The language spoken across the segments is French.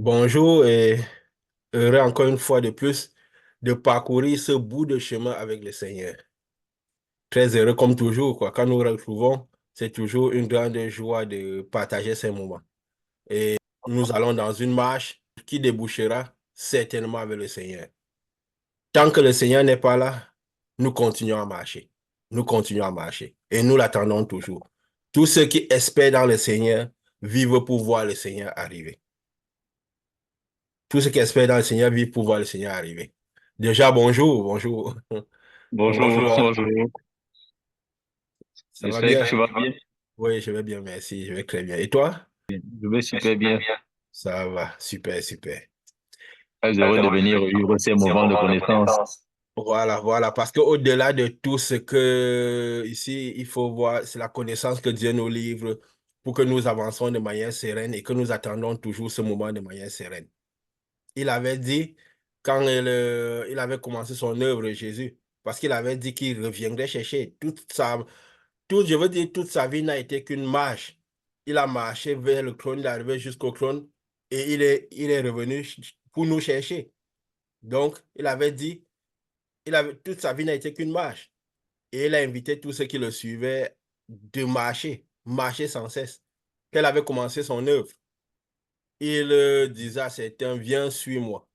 Bonjour et heureux encore une fois de plus de parcourir ce bout de chemin avec le Seigneur. Très heureux comme toujours, quoi. Quand nous nous retrouvons, c'est toujours une grande joie de partager ces moments. Et nous allons dans une marche qui débouchera certainement avec le Seigneur. Tant que le Seigneur n'est pas là, nous continuons à marcher. Nous continuons à marcher. Et nous l'attendons toujours. Tous ceux qui espèrent dans le Seigneur vivent pour voir le Seigneur arriver. Tous ceux qui espèrent dans le Seigneur vivent pour voir le Seigneur arriver. Déjà, bonjour, bonjour. Comment tu Bonjour, vas? bonjour. Ça va J'espère bien? que tu vas bien. Oui, je vais bien, merci. Je vais très bien. Et toi? Je vais super bien. Ça va, super, super. Très heureux de venir revivre ces moments de connaissance. Voilà, voilà, parce qu'au-delà de tout ce que ici, il faut voir, c'est la connaissance que Dieu nous livre pour que nous avancions de manière sereine et que nous attendons toujours ce moment de manière sereine. Il avait dit, quand il avait commencé son œuvre, Jésus, parce qu'il avait dit qu'il reviendrait chercher je veux dire, toute sa vie n'a été qu'une marche. Il a marché vers le trône, il est arrivé jusqu'au trône et il est revenu pour nous chercher. Donc, il avait dit, toute sa vie n'a été qu'une marche. Et il a invité tous ceux qui le suivaient de marcher, marcher sans cesse. Qu'elle avait commencé son œuvre. Il disait à certains, viens, suis-moi.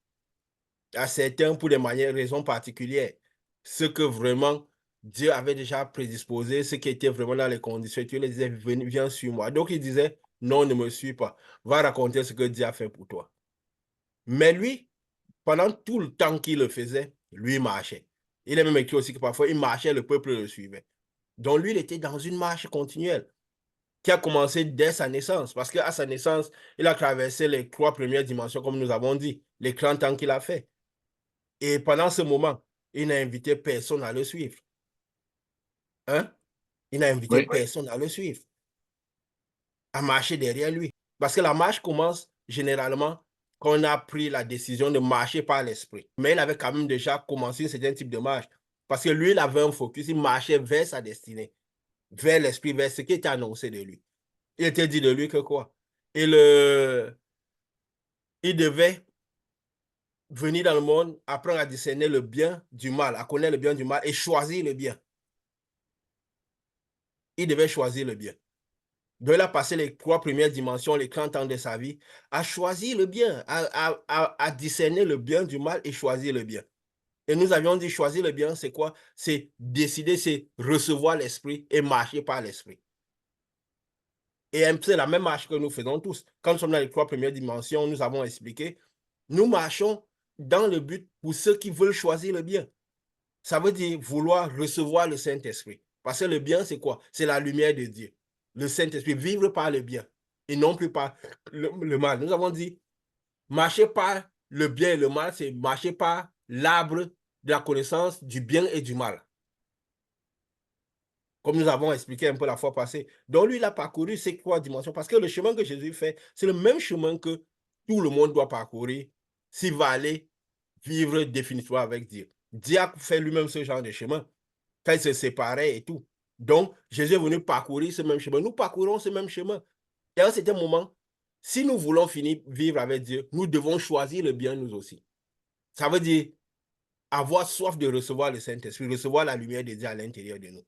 À certains pour des manières, raisons particulières. Ce que vraiment Dieu avait déjà prédisposé, ce qui était vraiment dans les conditions. Dieu les disait, viens sur moi. Donc il disait, non, ne me suis pas. Va raconter ce que Dieu a fait pour toi. Mais lui, pendant tout le temps qu'il le faisait, lui marchait. Il a même écrit aussi que parfois il marchait, le peuple le suivait. Donc lui, il était dans une marche continuelle qui a commencé dès sa naissance. Parce qu'à sa naissance, il a traversé les 3 premières dimensions, comme nous avons dit, les 30 ans qu'il a fait. Et pendant ce moment, il n'a invité personne à le suivre. Hein? Il n'a invité Oui, personne à le suivre, à marcher derrière lui. Parce que la marche commence généralement quand on a pris la décision de marcher par l'esprit. Mais il avait quand même déjà commencé un certain type de marche. Parce que lui, il avait un focus, il marchait vers sa destinée, vers l'esprit, vers ce qui était annoncé de lui. Il était dit de lui que quoi? Il devait venir dans le monde, apprendre à discerner le bien du mal, à connaître le bien du mal et choisir le bien. Il devait choisir le bien. Donc, il a passé les 3 premières dimensions, les 30 ans de sa vie, à choisir le bien, à discerner le bien du mal et choisir le bien. Et nous avions dit choisir le bien, c'est quoi? C'est décider, c'est recevoir l'esprit et marcher par l'esprit. Et c'est la même marche que nous faisons tous. Quand nous sommes dans les 3 premières dimensions, nous avons expliqué, nous marchons dans le but pour ceux qui veulent choisir le bien. Ça veut dire vouloir recevoir le Saint-Esprit. Parce que le bien, c'est quoi? C'est la lumière de Dieu. Le Saint-Esprit, vivre par le bien et non plus par le mal. Nous avons dit, marcher par le bien et le mal, c'est marcher par l'arbre de la connaissance du bien et du mal. Comme nous avons expliqué un peu la fois passée. Donc lui, il a parcouru ces 3 dimensions parce que le chemin que Jésus fait, c'est le même chemin que tout le monde doit parcourir s'il va aller vivre définitivement avec Dieu. Dieu a fait lui-même ce genre de chemin quand ils se séparaient et tout. Donc, Jésus est venu parcourir ce même chemin. Nous parcourons ce même chemin. Et à un certain moment, si nous voulons finir vivre avec Dieu, nous devons choisir le bien nous aussi. Ça veut dire avoir soif de recevoir le Saint-Esprit, recevoir la lumière de Dieu à l'intérieur de nous.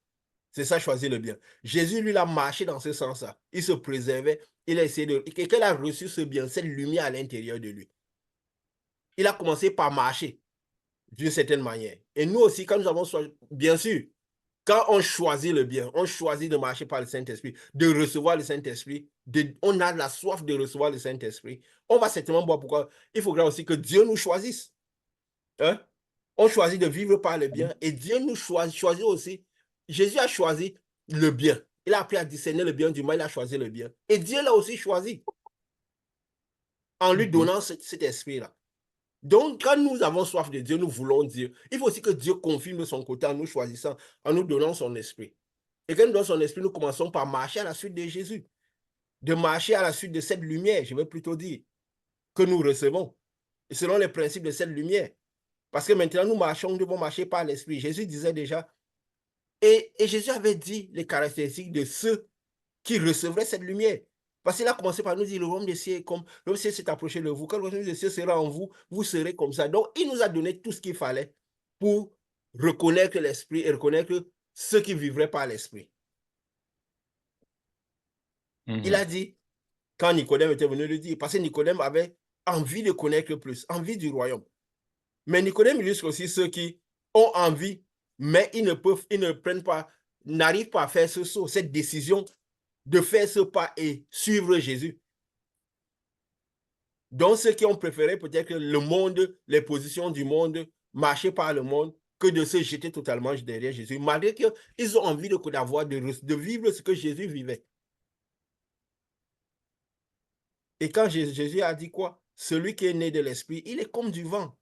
C'est ça, choisir le bien. Jésus, lui, a marché dans ce sens-là. Il se préservait, il a essayé de... Quelqu'un a reçu ce bien, cette lumière à l'intérieur de lui. Il a commencé par marcher d'une certaine manière. Et nous aussi, quand nous avons choisi, bien sûr, quand on choisit le bien, on choisit de marcher par le Saint-Esprit, de recevoir le Saint-Esprit, on a la soif de recevoir le Saint-Esprit, on va certainement voir pourquoi. Il faudra aussi que Dieu nous choisisse. Hein? On choisit de vivre par le bien et Dieu nous choisit aussi. Jésus a choisi le bien. Il a appris à discerner le bien du mal, il a choisi le bien. Et Dieu l'a aussi choisi en lui mhm, donnant cet esprit-là. Donc, quand nous avons soif de Dieu, nous voulons Dieu. Il faut aussi que Dieu confirme de son côté en nous choisissant, en nous donnant son esprit. Et quand nous donnons son esprit, nous commençons par marcher à la suite de Jésus, de marcher à la suite de cette lumière, je vais plutôt dire, que nous recevons, et selon les principes de cette lumière. Parce que maintenant, nous marchons, nous devons marcher par l'esprit. Jésus disait déjà, et Jésus avait dit les caractéristiques de ceux qui recevraient cette lumière. Parce qu'il a commencé par nous dire, le royaume des cieux est comme, le royaume des cieux s'est approché de vous. Quand le royaume des cieux sera en vous, vous serez comme ça. Donc, il nous a donné tout ce qu'il fallait pour reconnaître l'esprit et reconnaître ceux qui vivraient par l'esprit. Il a dit, quand Nicodème était venu le dire, parce que Nicodème avait envie de connaître plus, envie du royaume. Mais Nicodème illustre aussi ceux qui ont envie, mais ils ne prennent pas, n'arrivent pas à faire ce saut, cette décision de faire ce pas et suivre Jésus. Donc, ceux qui ont préféré peut-être le monde, les positions du monde, marcher par le monde, que de se jeter totalement derrière Jésus, malgré qu'ils ont envie de vivre ce que Jésus vivait. Et quand Jésus a dit quoi? Celui qui est né de l'esprit, il est comme du vent.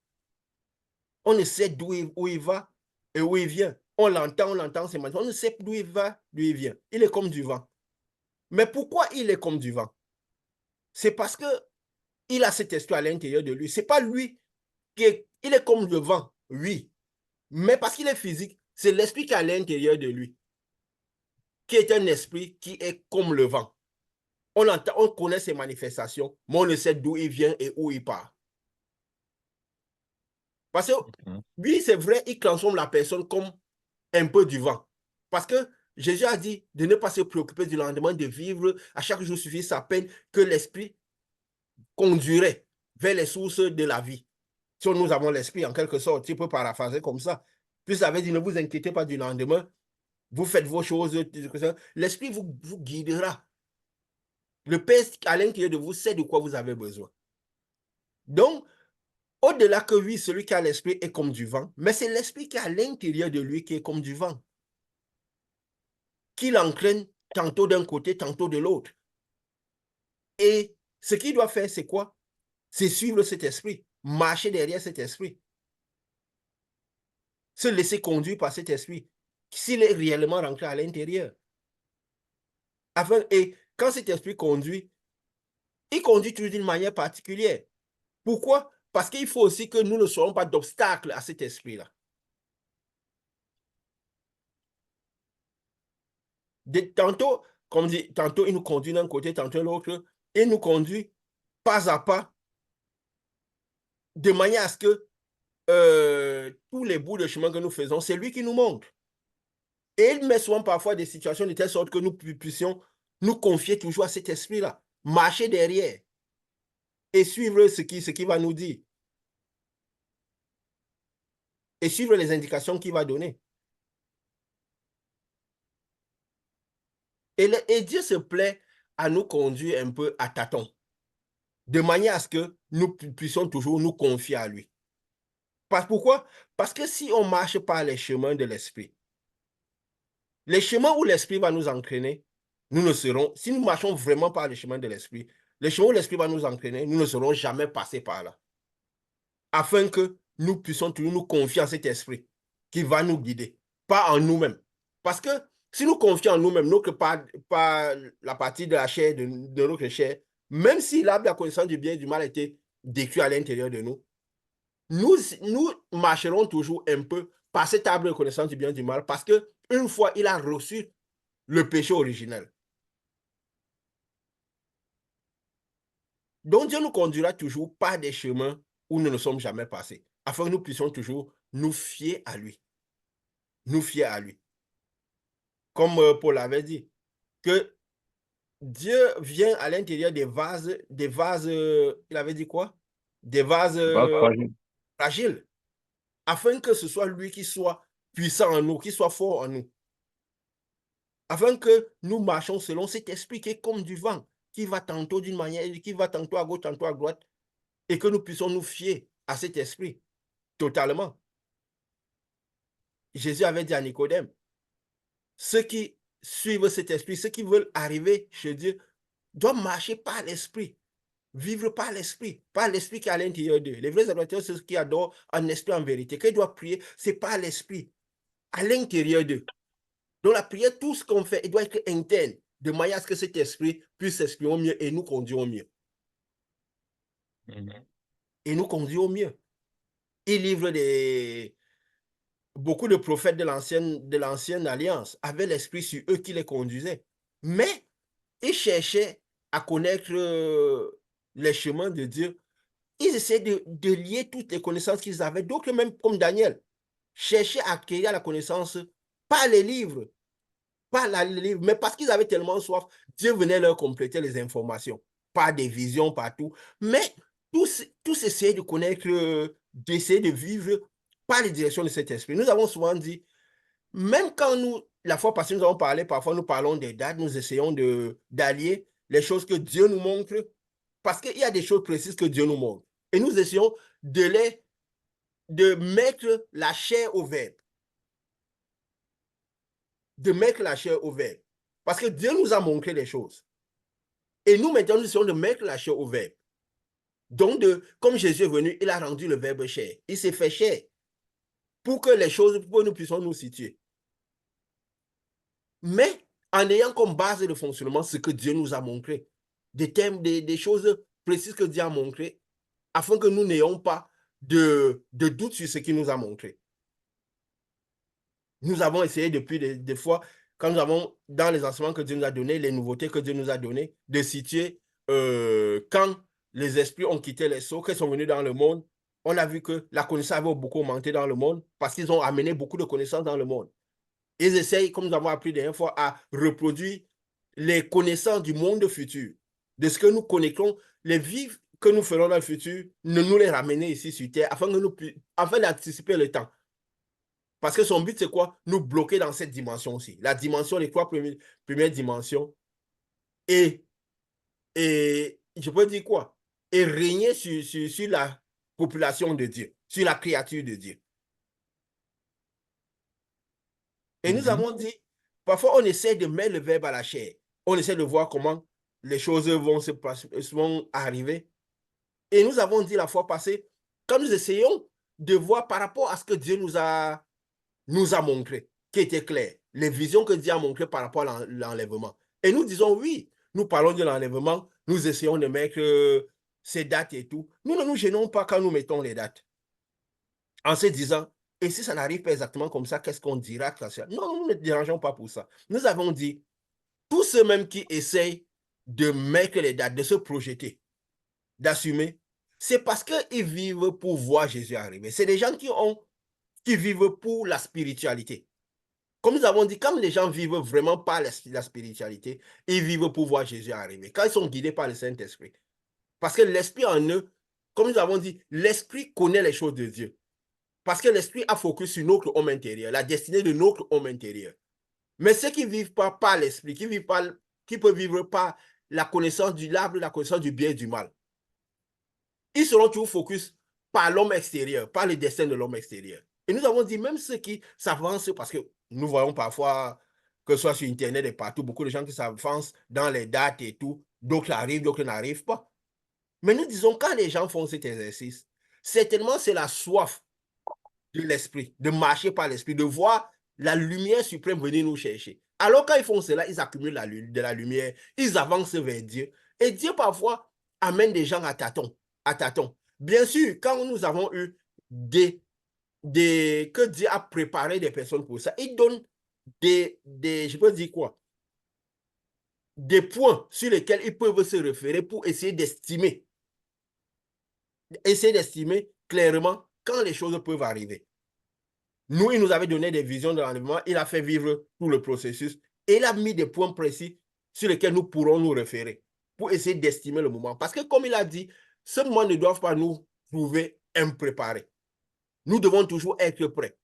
On ne sait d'où il va et où il vient. On l'entend, c'est maintenant. On ne sait d'où il va, d'où il vient. Il est comme du vent. Mais pourquoi il est comme du vent? C'est parce qu'il a cet esprit à l'intérieur de lui. Ce n'est pas lui il est comme le vent, oui. Mais parce qu'il est physique, c'est l'esprit qui est à l'intérieur de lui, qui est un esprit qui est comme le vent. On connaît ses manifestations, mais on ne sait d'où il vient et où il part. Parce que, oui, c'est vrai, il transforme la personne comme un peu du vent. Parce que Jésus a dit de ne pas se préoccuper du lendemain, de vivre à chaque jour suffit sa peine, que l'esprit conduirait vers les sources de la vie. Si nous avons l'esprit, en quelque sorte, tu peux paraphraser comme ça. Puis ça veut dire, ne vous inquiétez pas du lendemain, vous faites vos choses, l'esprit vous guidera. Le Père à l'intérieur de vous sait de quoi vous avez besoin. Donc, au-delà que oui, celui qui a l'esprit est comme du vent, mais c'est l'esprit qui est à l'intérieur de lui qui est comme du vent, qui l'entraîne tantôt d'un côté, tantôt de l'autre. Et ce qu'il doit faire, c'est quoi? C'est suivre cet esprit, marcher derrière cet esprit, se laisser conduire par cet esprit, s'il est réellement rentré à l'intérieur. Et quand cet esprit conduit, il conduit toujours d'une manière particulière. Pourquoi? Parce qu'il faut aussi que nous ne soyons pas d'obstacle à cet esprit-là. Tantôt, comme dit, tantôt il nous conduit d'un côté, tantôt de l'autre, il nous conduit pas à pas, de manière à ce que tous les bouts de chemin que nous faisons, c'est lui qui nous montre. Et il met souvent parfois des situations de telle sorte que nous puissions nous confier toujours à cet esprit-là, marcher derrière et suivre ce qui va nous dire. Et suivre les indications qu'il va donner. Et Dieu se plaît à nous conduire un peu à tâtons, de manière à ce que nous puissions toujours nous confier à lui. Pourquoi? Parce que si on marche par les chemins de l'esprit, les chemins où l'esprit va nous entraîner, si nous marchons vraiment par les chemins de l'esprit, les chemins où l'esprit va nous entraîner, nous ne serons jamais passés par là. Afin que nous puissions toujours nous confier en cet esprit qui va nous guider, pas en nous-mêmes. Parce que si nous confions en nous-mêmes, pas la partie de la chair, de notre chair, même si l'arbre de la connaissance du bien et du mal a été décrit à l'intérieur de nous, nous marcherons toujours un peu par cet arbre de connaissance du bien et du mal, parce qu'une fois il a reçu le péché originel. Donc Dieu nous conduira toujours par des chemins où nous ne sommes jamais passés, afin que nous puissions toujours nous fier à lui. Nous fier à lui. Comme Paul avait dit, que Dieu vient à l'intérieur des vases, il avait dit quoi? Des vases fragiles, afin que ce soit lui qui soit puissant en nous, qui soit fort en nous. Afin que nous marchions selon cet esprit qui est comme du vent, qui va tantôt d'une manière, qui va tantôt à gauche, tantôt à droite, et que nous puissions nous fier à cet esprit totalement. Jésus avait dit à Nicodème, ceux qui suivent cet esprit, ceux qui veulent arriver chez Dieu, doivent marcher par l'esprit, vivre par l'esprit qui est à l'intérieur d'eux. Les vrais adorateurs, c'est ceux qui adorent en esprit, en vérité. Quand ils doivent prier, c'est par l'esprit, à l'intérieur d'eux. Donc la prière, tout ce qu'on fait, il doit être interne, de manière à ce que cet esprit puisse s'exprimer au mieux et nous conduire au mieux. Et nous conduire au mieux. Il livre beaucoup de prophètes de l'ancienne alliance avaient l'esprit sur eux qui les conduisait. Mais ils cherchaient à connaître les chemins de Dieu, ils essaient de lier toutes les connaissances qu'ils avaient. D'autres, même comme Daniel, cherchaient à acquérir la connaissance par les livres, pas les livres, mais parce qu'ils avaient tellement soif, Dieu venait leur compléter les informations, par des visions, partout. Mais tous essayaient de connaître, d'essayer de vivre par les directions de cet esprit. Nous avons souvent dit, même quand nous, la fois passée, nous avons parlé, parfois nous parlons des dates, nous essayons d'allier les choses que Dieu nous montre, parce qu'il y a des choses précises que Dieu nous montre. Et nous essayons de mettre la chair au verbe. De mettre la chair au verbe. Parce que Dieu nous a montré les choses. Et nous, maintenant, nous essayons de mettre la chair au verbe. Donc, comme Jésus est venu, il a rendu le verbe chair. Il s'est fait chair pour que les choses, pour que nous puissions nous situer. Mais en ayant comme base de fonctionnement ce que Dieu nous a montré, des thèmes, des choses précises que Dieu a montrées, afin que nous n'ayons pas de doute sur ce qu'il nous a montré. Nous avons essayé depuis des fois, quand nous avons, dans les enseignements que Dieu nous a donnés, les nouveautés que Dieu nous a données, de situer quand les esprits ont quitté les sceaux, qu'ils sont venus dans le monde, on a vu que la connaissance avait beaucoup augmenté dans le monde parce qu'ils ont amené beaucoup de connaissances dans le monde. Ils essayent, comme nous avons appris la dernière fois, à reproduire les connaissances du monde futur, de ce que nous connectons, les vies que nous ferons dans le futur, de nous les ramener ici sur Terre, afin d'anticiper le temps. Parce que son but, c'est quoi? Nous bloquer dans cette dimension aussi. La dimension, les trois premières dimensions. Et je peux dire quoi? Et régner sur la population de Dieu, sur la créature de Dieu. Et nous avons dit, parfois on essaie de mettre le verbe à la chair. On essaie de voir comment les choses vont arriver. Et nous avons dit la fois passée, quand nous essayons de voir par rapport à ce que Dieu nous a montré, qui était clair, les visions que Dieu a montrées par rapport à l'enlèvement. Et nous disons oui, nous parlons de l'enlèvement, nous essayons de mettre ces dates et tout. Nous ne nous gênons pas quand nous mettons les dates. En se disant, et si ça n'arrive pas exactement comme ça, qu'est-ce qu'on dira? Non, nous ne dérangeons pas pour ça. Nous avons dit, tous ceux même qui essayent de mettre les dates, de se projeter, d'assumer, c'est parce qu'ils vivent pour voir Jésus arriver. C'est des gens qui vivent pour la spiritualité. Comme nous avons dit, quand les gens vivent vraiment par la spiritualité, ils vivent pour voir Jésus arriver. Quand ils sont guidés par le Saint-Esprit. Parce que l'Esprit en eux, comme nous avons dit, l'Esprit connaît les choses de Dieu. Parce que l'Esprit a focus sur notre homme intérieur, la destinée de notre homme intérieur. Mais ceux qui ne vivent pas par l'Esprit, qui peuvent vivre par la connaissance du l'arbre, la connaissance du bien et du mal, ils seront toujours focus par l'homme extérieur, par le destin de l'homme extérieur. Et nous avons dit, même ceux qui s'avancent, parce que nous voyons parfois, que ce soit sur Internet et partout, beaucoup de gens qui s'avancent dans les dates et tout, d'autres arrivent, d'autres n'arrivent pas. Mais nous disons, quand les gens font cet exercice, certainement c'est la soif de l'esprit, de marcher par l'esprit, de voir la lumière suprême venir nous chercher. Alors quand ils font cela, ils accumulent de la lumière, ils avancent vers Dieu. Et Dieu parfois amène des gens à tâtons. Bien sûr, quand nous avons eu que Dieu a préparé des personnes pour ça, il donne je peux dire quoi? Des points sur lesquels ils peuvent se référer pour essayer d'estimer clairement quand les choses peuvent arriver. Nous, il nous avait donné des visions de l'enlèvement, il a fait vivre tout le processus et il a mis des points précis sur lesquels nous pourrons nous référer pour essayer d'estimer le moment. Parce que comme il a dit, ce moment ne doit pas nous trouver impréparés. Nous devons toujours être prêts.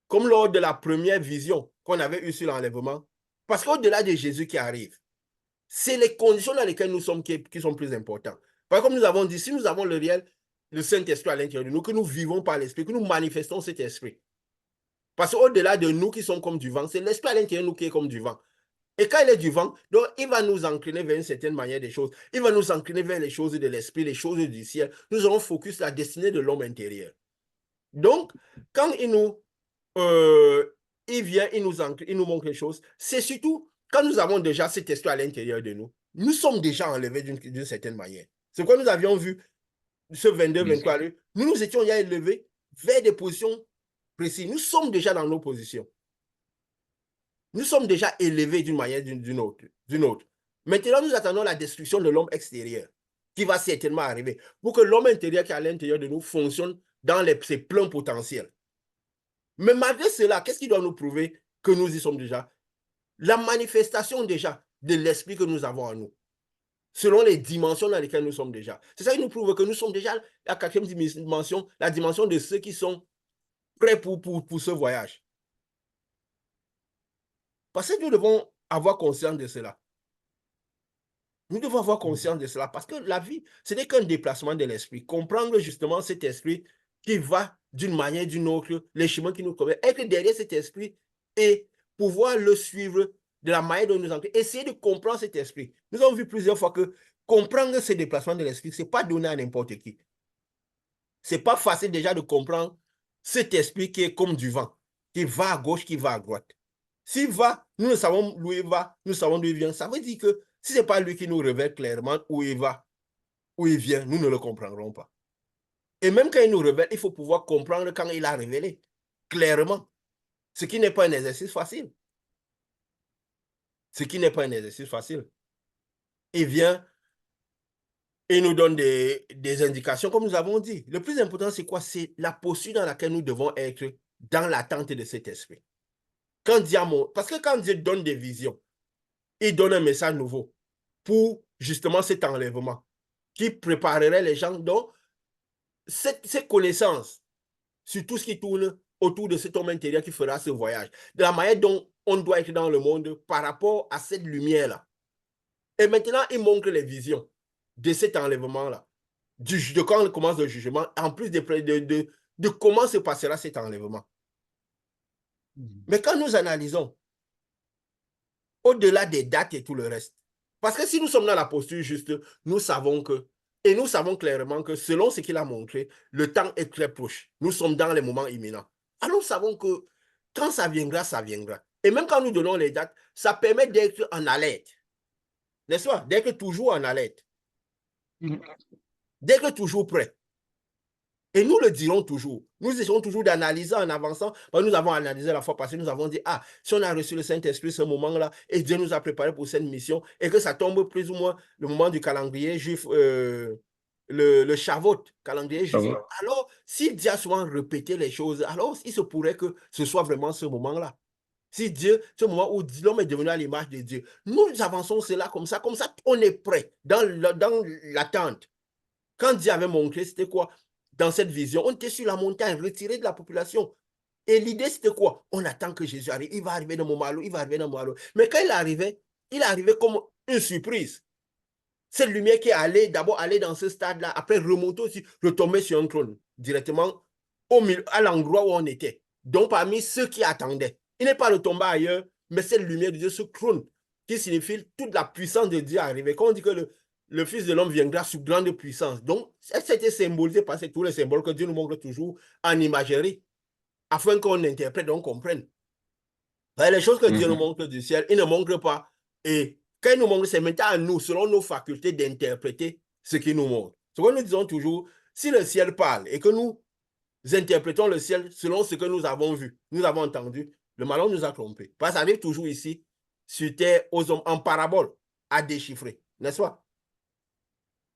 Comme lors de la première vision qu'on avait eue sur l'enlèvement, parce qu'au-delà de Jésus qui arrive, c'est les conditions dans lesquelles nous sommes qui sont plus importantes. Parce que comme nous avons dit, si nous avons le réel, le Saint-Esprit à l'intérieur de nous, que nous vivons par l'Esprit, que nous manifestons cet esprit. Parce qu'au-delà de nous qui sommes comme du vent, c'est l'Esprit à l'intérieur de nous qui est comme du vent. Et quand il est du vent, donc il va nous incliner vers une certaine manière des choses. Il va nous incliner vers les choses de l'esprit, les choses du ciel. Nous aurons focus la destinée de l'homme intérieur. Donc, quand il vient, il nous montre les choses, c'est surtout quand nous avons déjà cet esprit à l'intérieur de nous, nous sommes déjà enlevés d'une certaine manière. C'est quoi nous avions vu ce 22-23, nous étions déjà élevés vers des positions précises. Nous sommes déjà dans nos positions. Nous sommes déjà élevés d'une manière d'une autre. Maintenant, nous attendons la destruction de l'homme extérieur, qui va certainement arriver, pour que l'homme intérieur qui est à l'intérieur de nous fonctionne dans ses pleins potentiels. Mais malgré cela, qu'est-ce qui doit nous prouver que nous y sommes déjà? La manifestation déjà de l'esprit que nous avons en nous, selon les dimensions dans lesquelles nous sommes déjà. C'est ça qui nous prouve que nous sommes déjà la quatrième dimension, la dimension de ceux qui sont prêts pour ce voyage. Parce que nous devons avoir conscience de cela. Nous devons avoir conscience de cela parce que la vie, ce n'est qu'un déplacement de l'esprit. Comprendre justement cet esprit qui va d'une manière ou d'une autre, les chemins qui nous conviennent, être derrière cet esprit et pouvoir le suivre de la manière dont nous entrons. Essayer de comprendre cet esprit. Nous avons vu plusieurs fois que comprendre ce déplacement de l'esprit, ce n'est pas donné à n'importe qui. Ce n'est pas facile déjà de comprendre cet esprit qui est comme du vent, qui va à gauche, qui va à droite. S'il va, nous ne savons où il va, nous savons d'où il vient. Ça veut dire que si ce n'est pas lui qui nous révèle clairement où il va, où il vient, nous ne le comprendrons pas. Et même quand il nous révèle, il faut pouvoir comprendre quand il a révélé clairement. Ce qui n'est pas un exercice facile. Ce qui n'est pas un exercice facile. Il vient et nous donne des indications, comme nous avons dit. Le plus important, c'est quoi? C'est la posture dans laquelle nous devons être dans l'attente de cet esprit. Parce que quand Dieu donne des visions, il donne un message nouveau pour justement cet enlèvement qui préparerait les gens. Donc, ces connaissances sur tout ce qui tourne autour de cet homme intérieur qui fera ce voyage, de la manière dont on doit être dans le monde par rapport à cette lumière-là. Et maintenant, il montre les visions de cet enlèvement-là, de quand on commence le jugement, en plus de comment se passera cet enlèvement. Mais quand nous analysons, au-delà des dates et tout le reste, parce que si nous sommes dans la posture juste, nous savons que, et nous savons clairement que selon ce qu'il a montré, le temps est très proche. Nous sommes dans les moments imminents. Alors nous savons que quand ça viendra, ça viendra. Et même quand nous donnons les dates, ça permet d'être en alerte. N'est-ce pas? D'être toujours en alerte. D'être toujours prêt. Et nous le dirons toujours. Nous essayons toujours d'analyser en avançant. Nous avons analysé la fois passée, nous avons dit, ah, si on a reçu le Saint-Esprit ce moment-là, et Dieu nous a préparé pour cette mission, et que ça tombe plus ou moins le moment du calendrier juif, le Shavuot, calendrier juif. Alors, si Dieu a souvent répété les choses, alors il se pourrait que ce soit vraiment ce moment-là. Si Dieu, ce moment où l'homme est devenu à l'image de Dieu, nous avançons cela comme ça, on est prêt dans l'attente. Quand Dieu avait montré, c'était quoi? Dans cette vision, on était sur la montagne, retiré de la population. Et l'idée, c'était quoi? On attend que Jésus arrive. Il va arriver dans mon malo, il va arriver dans mon malo. Mais quand il arrivait comme une surprise. Cette lumière qui allait d'abord aller dans ce stade-là, après remonter aussi, retomber sur un trône, directement à l'endroit où on était. Donc, parmi ceux qui attendaient. Il n'est pas retombé ailleurs, mais cette lumière de Dieu, ce trône, qui signifie toute la puissance de Dieu arrivée. Quand on dit que le Fils de l'homme viendra sous grande puissance. Donc, ça a été symbolisé par tous les symboles que Dieu nous montre toujours en imagerie, afin qu'on interprète, on comprenne. Les choses que Dieu nous montre du ciel, il ne montre pas. Et quand il nous montre, c'est maintenant à nous, selon nos facultés, d'interpréter ce qu'il nous montre. C'est pourquoi nous disons toujours, si le ciel parle et que nous interprétons le ciel selon ce que nous avons vu, nous avons entendu, le malheur nous a trompés. Parce que ça arrive toujours ici, sur terre, aux hommes, en parabole, à déchiffrer, n'est-ce pas?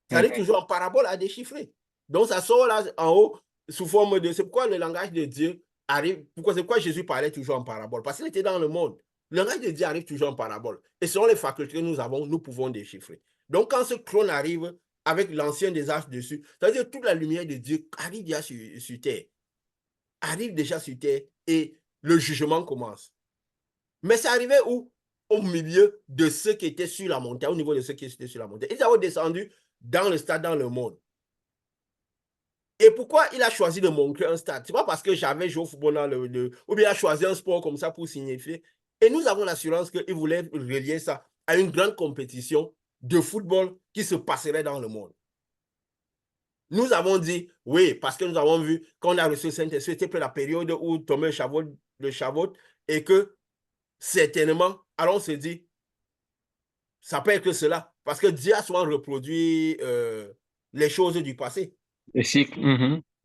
Ça arrive toujours en parabole à déchiffrer. Donc, ça sort là en haut sous forme de... C'est pourquoi le langage de Dieu arrive... C'est pourquoi Jésus parlait toujours en parabole. Parce qu'il était dans le monde. Le langage de Dieu arrive toujours en parabole. Et selon les facultés que nous avons, nous pouvons déchiffrer. Donc, quand ce trône arrive avec l'ancien des âges dessus, c'est-à-dire que toute la lumière de Dieu arrive déjà sur terre. Arrive déjà sur terre et le jugement commence. Mais c'est arrivé où? Au milieu de ceux qui étaient sur la montagne, au niveau de ceux qui étaient sur la montagne. Ils avaient descendu dans le stade, dans le monde. Et pourquoi il a choisi de montrer un stade? C'est pas parce que j'avais joué au football dans ou bien il a choisi un sport comme ça pour signifier. Et nous avons l'assurance qu'il voulait relier ça à une grande compétition de football qui se passerait dans le monde. Nous avons dit, oui, parce que nous avons vu, quand on a reçu le Saint-Esprit, c'était la période où tombait le Shavuot, et que certainement, alors on s'est dit, ça peut être que cela, parce que Dieu a souvent reproduit les choses du passé. Les cycles.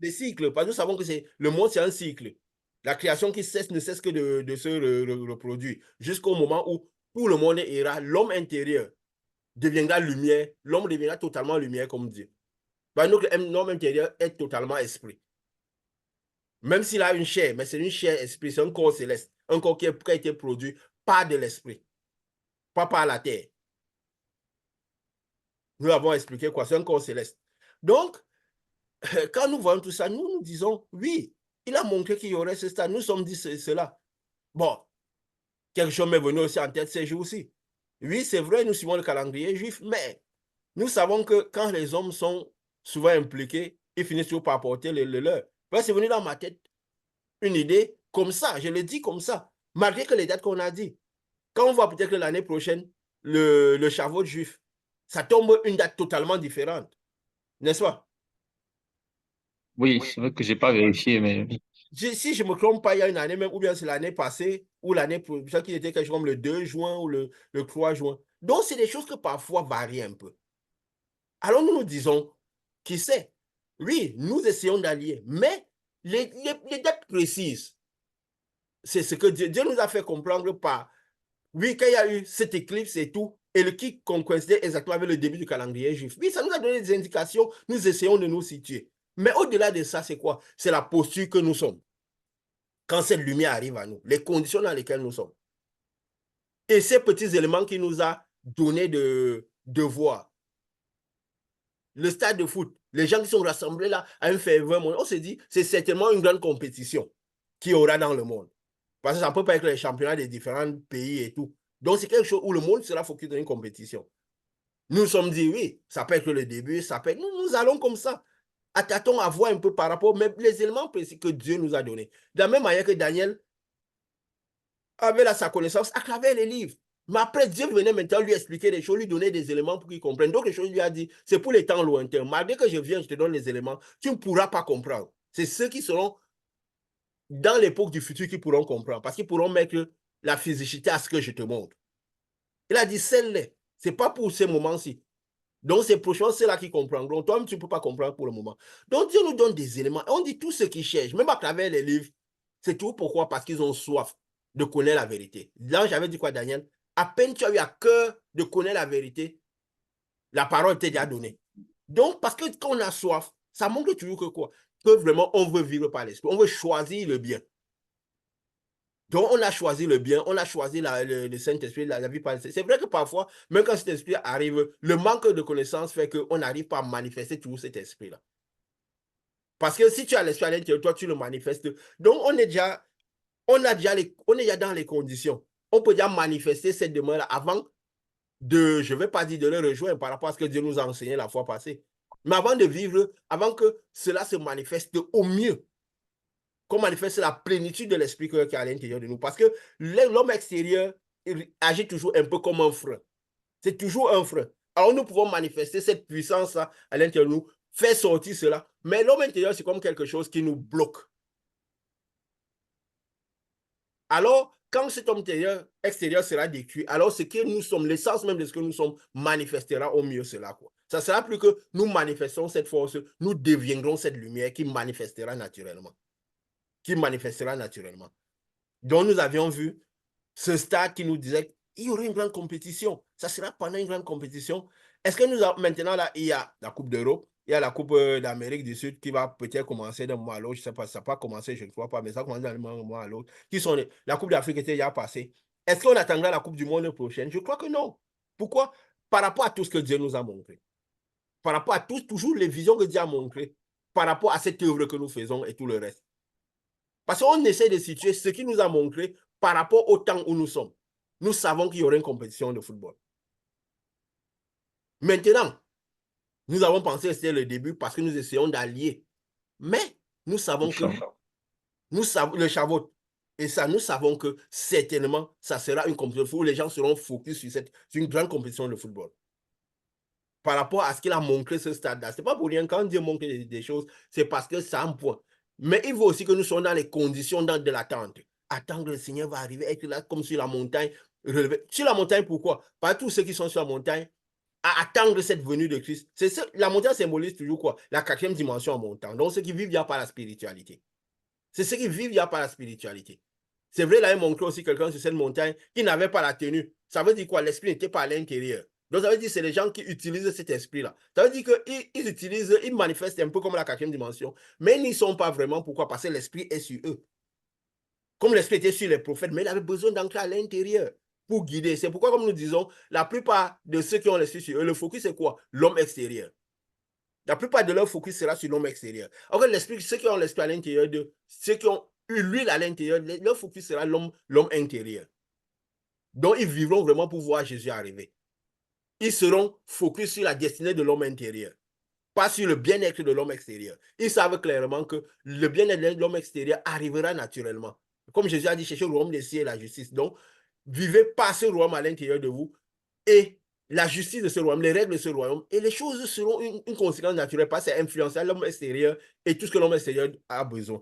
Les cycles, parce que nous savons que le monde, c'est un cycle. La création qui ne cesse que de se reproduire, jusqu'au moment où tout le monde ira, l'homme intérieur deviendra lumière, l'homme deviendra totalement lumière comme Dieu. Ben, notre homme intérieur est totalement esprit. Même s'il a une chair, mais c'est une chair esprit, c'est un corps céleste, un corps qui a été produit par de l'esprit, pas par la terre. Nous avons expliqué quoi, c'est un corps céleste. Donc, quand nous voyons tout ça, nous nous disons, oui, il a montré qu'il y aurait ce stade. Nous sommes dit cela. Bon, quelque chose m'est venu aussi en tête ces jours-ci. Oui, c'est vrai, nous suivons le calendrier juif, mais nous savons que quand les hommes sont souvent impliqués, ils finissent toujours par porter le leur. C'est venu dans ma tête une idée comme ça, je le dis comme ça, malgré que les dates qu'on a dit. Quand on voit peut-être que l'année prochaine, le Shavuot juif, ça tombe une date totalement différente, n'est-ce pas? Oui, c'est vrai que j'ai pas vérifié, mais Si je ne me trompe pas, il y a une année même, ou bien c'est l'année passée, ou l'année prochaine, qui était quelque chose comme le 2 juin ou le 3 juin. Donc, c'est des choses que parfois varient un peu. Alors, nous nous disons, qui sait? Oui, nous essayons d'allier, mais les dates précises, c'est ce que Dieu nous a fait comprendre par, oui, quand il y a eu cette éclipse et tout, et le qui coïncidait exactement avec le début du calendrier juif. Oui, ça nous a donné des indications, nous essayons de nous situer. Mais au-delà de ça, c'est quoi? C'est la posture que nous sommes. Quand cette lumière arrive à nous, les conditions dans lesquelles nous sommes. Et ces petits éléments qui nous a donné de voir. Le stade de foot, les gens qui sont rassemblés là à un ferveur monde, on se dit, c'est certainement une grande compétition qu'il y aura dans le monde. Parce que ça ne peut pas être les championnats des différents pays et tout. Donc, c'est quelque chose où le monde sera focus dans une compétition. Nous nous sommes dit, oui, ça peut être le début, ça peut être... Nous allons comme ça. Attendons à voir un peu par rapport, mais les éléments précis que Dieu nous a donnés. De la même manière que Daniel avait là sa connaissance à travers les livres. Mais après, Dieu venait maintenant lui expliquer des choses, lui donner des éléments pour qu'il comprenne. Donc, les choses, lui a dit, c'est pour les temps lointains. Malgré que je viens, je te donne les éléments, tu ne pourras pas comprendre. C'est ceux qui seront dans l'époque du futur qui pourront comprendre, parce qu'ils pourront mettre la physicité à ce que je te montre. Il a dit, celle-là, ce n'est pas pour ces moments-ci. Donc, ces prochains, c'est là qui comprendront. Toi-même, tu ne peux pas comprendre pour le moment. Donc, Dieu nous donne des éléments. On dit tout ce qu'ils cherchent, même à travers les livres. C'est tout pourquoi? Parce qu'ils ont soif de connaître la vérité. Là, j'avais dit quoi, Daniel? À peine tu as eu à cœur de connaître la vérité, la parole t'est déjà donnée. Donc, parce que quand on a soif, ça montre toujours que quoi? Que vraiment, on veut vivre par l'esprit. On veut choisir le bien. Donc, on a choisi le bien, on a choisi le Saint-Esprit, la vie par l'Esprit. C'est vrai que parfois, même quand cet esprit arrive, le manque de connaissance fait qu'on n'arrive pas à manifester tout cet esprit-là. Parce que si tu as l'esprit à l'intérieur, toi, tu le manifestes. Donc, on est déjà dans les conditions. On peut déjà manifester cette demande avant je ne vais pas dire de le rejoindre par rapport à ce que Dieu nous a enseigné la fois passée. Mais avant de vivre, avant que cela se manifeste au mieux, qu'on manifeste la plénitude de l'esprit qui est à l'intérieur de nous. Parce que l'homme extérieur agit toujours un peu comme un frein. C'est toujours un frein. Alors nous pouvons manifester cette puissance à l'intérieur de nous, faire sortir cela. Mais l'homme intérieur, c'est comme quelque chose qui nous bloque. Alors, quand cet homme extérieur sera détruit, alors ce que nous sommes, l'essence même de ce que nous sommes, manifestera au mieux cela. Quoi. Ça sera plus que nous manifestons cette force, nous deviendrons cette lumière qui manifestera naturellement. Qui manifestera naturellement. Donc, nous avions vu ce stade qui nous disait qu'il y aurait une grande compétition. Ça sera pendant une grande compétition. Est-ce que nous avons maintenant, là, il y a la Coupe d'Europe, il y a la Coupe d'Amérique du Sud qui va peut-être commencer d'un mois à l'autre. Je ne sais pas, ça n'a pas commencé, je ne crois pas, mais ça commence d'un mois à l'autre. La Coupe d'Afrique était déjà passée. Est-ce qu'on attendra la Coupe du Monde prochaine? Je crois que non. Pourquoi? Par rapport à tout ce que Dieu nous a montré. Par rapport à toujours les visions que Dieu a montrées. Par rapport à cette œuvre que nous faisons et tout le reste. Parce qu'on essaie de situer ce qui nous a montré par rapport au temps où nous sommes. Nous savons qu'il y aurait une compétition de football. Maintenant, nous avons pensé que c'était le début parce que nous essayons d'allier. Mais nous savons que le Shavuot, et ça, nous savons que certainement, ça sera une compétition où les gens seront focus sur une grande compétition de football. Par rapport à ce qu'il a montré ce stade-là. Ce n'est pas pour rien, quand Dieu montre des choses, c'est parce que c'est un point. Mais il faut aussi que nous soyons dans les conditions de l'attente. Attendre que le Seigneur va arriver, être là comme sur la montagne. Relever. Sur la montagne, pourquoi? Pas tous ceux qui sont sur la montagne à attendre cette venue de Christ. La montagne symbolise toujours quoi? La quatrième dimension en montant. Donc, ceux qui vivent par la spiritualité. C'est ceux qui vivent par la spiritualité. C'est vrai, là, il montré aussi quelqu'un sur cette montagne qui n'avait pas la tenue. Ça veut dire quoi? L'esprit n'était pas à l'intérieur. Donc, ça veut dire que c'est les gens qui utilisent cet esprit-là. Ça veut dire qu'ils utilisent, ils manifestent un peu comme la quatrième dimension, mais ils n'y sont pas vraiment. Pourquoi? Parce que l'esprit est sur eux. Comme l'esprit était sur les prophètes, mais il avait besoin d'entrer à l'intérieur pour guider. C'est pourquoi, comme nous disons, la plupart de ceux qui ont l'esprit sur eux, le focus c'est quoi? L'homme extérieur. La plupart de leur focus sera sur l'homme extérieur. Alors que ceux qui ont l'esprit à l'intérieur de ceux qui ont eu l'huile à l'intérieur, leur focus sera l'homme intérieur. Donc, ils vivront vraiment pour voir Jésus arriver. Ils seront focus sur la destinée de l'homme intérieur, pas sur le bien-être de l'homme extérieur. Ils savent clairement que le bien-être de l'homme extérieur arrivera naturellement. Comme Jésus a dit, cherchez le royaume des cieux et la justice. Donc, vivez par ce royaume à l'intérieur de vous et la justice de ce royaume, les règles de ce royaume, et les choses seront une conséquence naturelle parce que c'est influencer l'homme extérieur et tout ce que l'homme extérieur a besoin.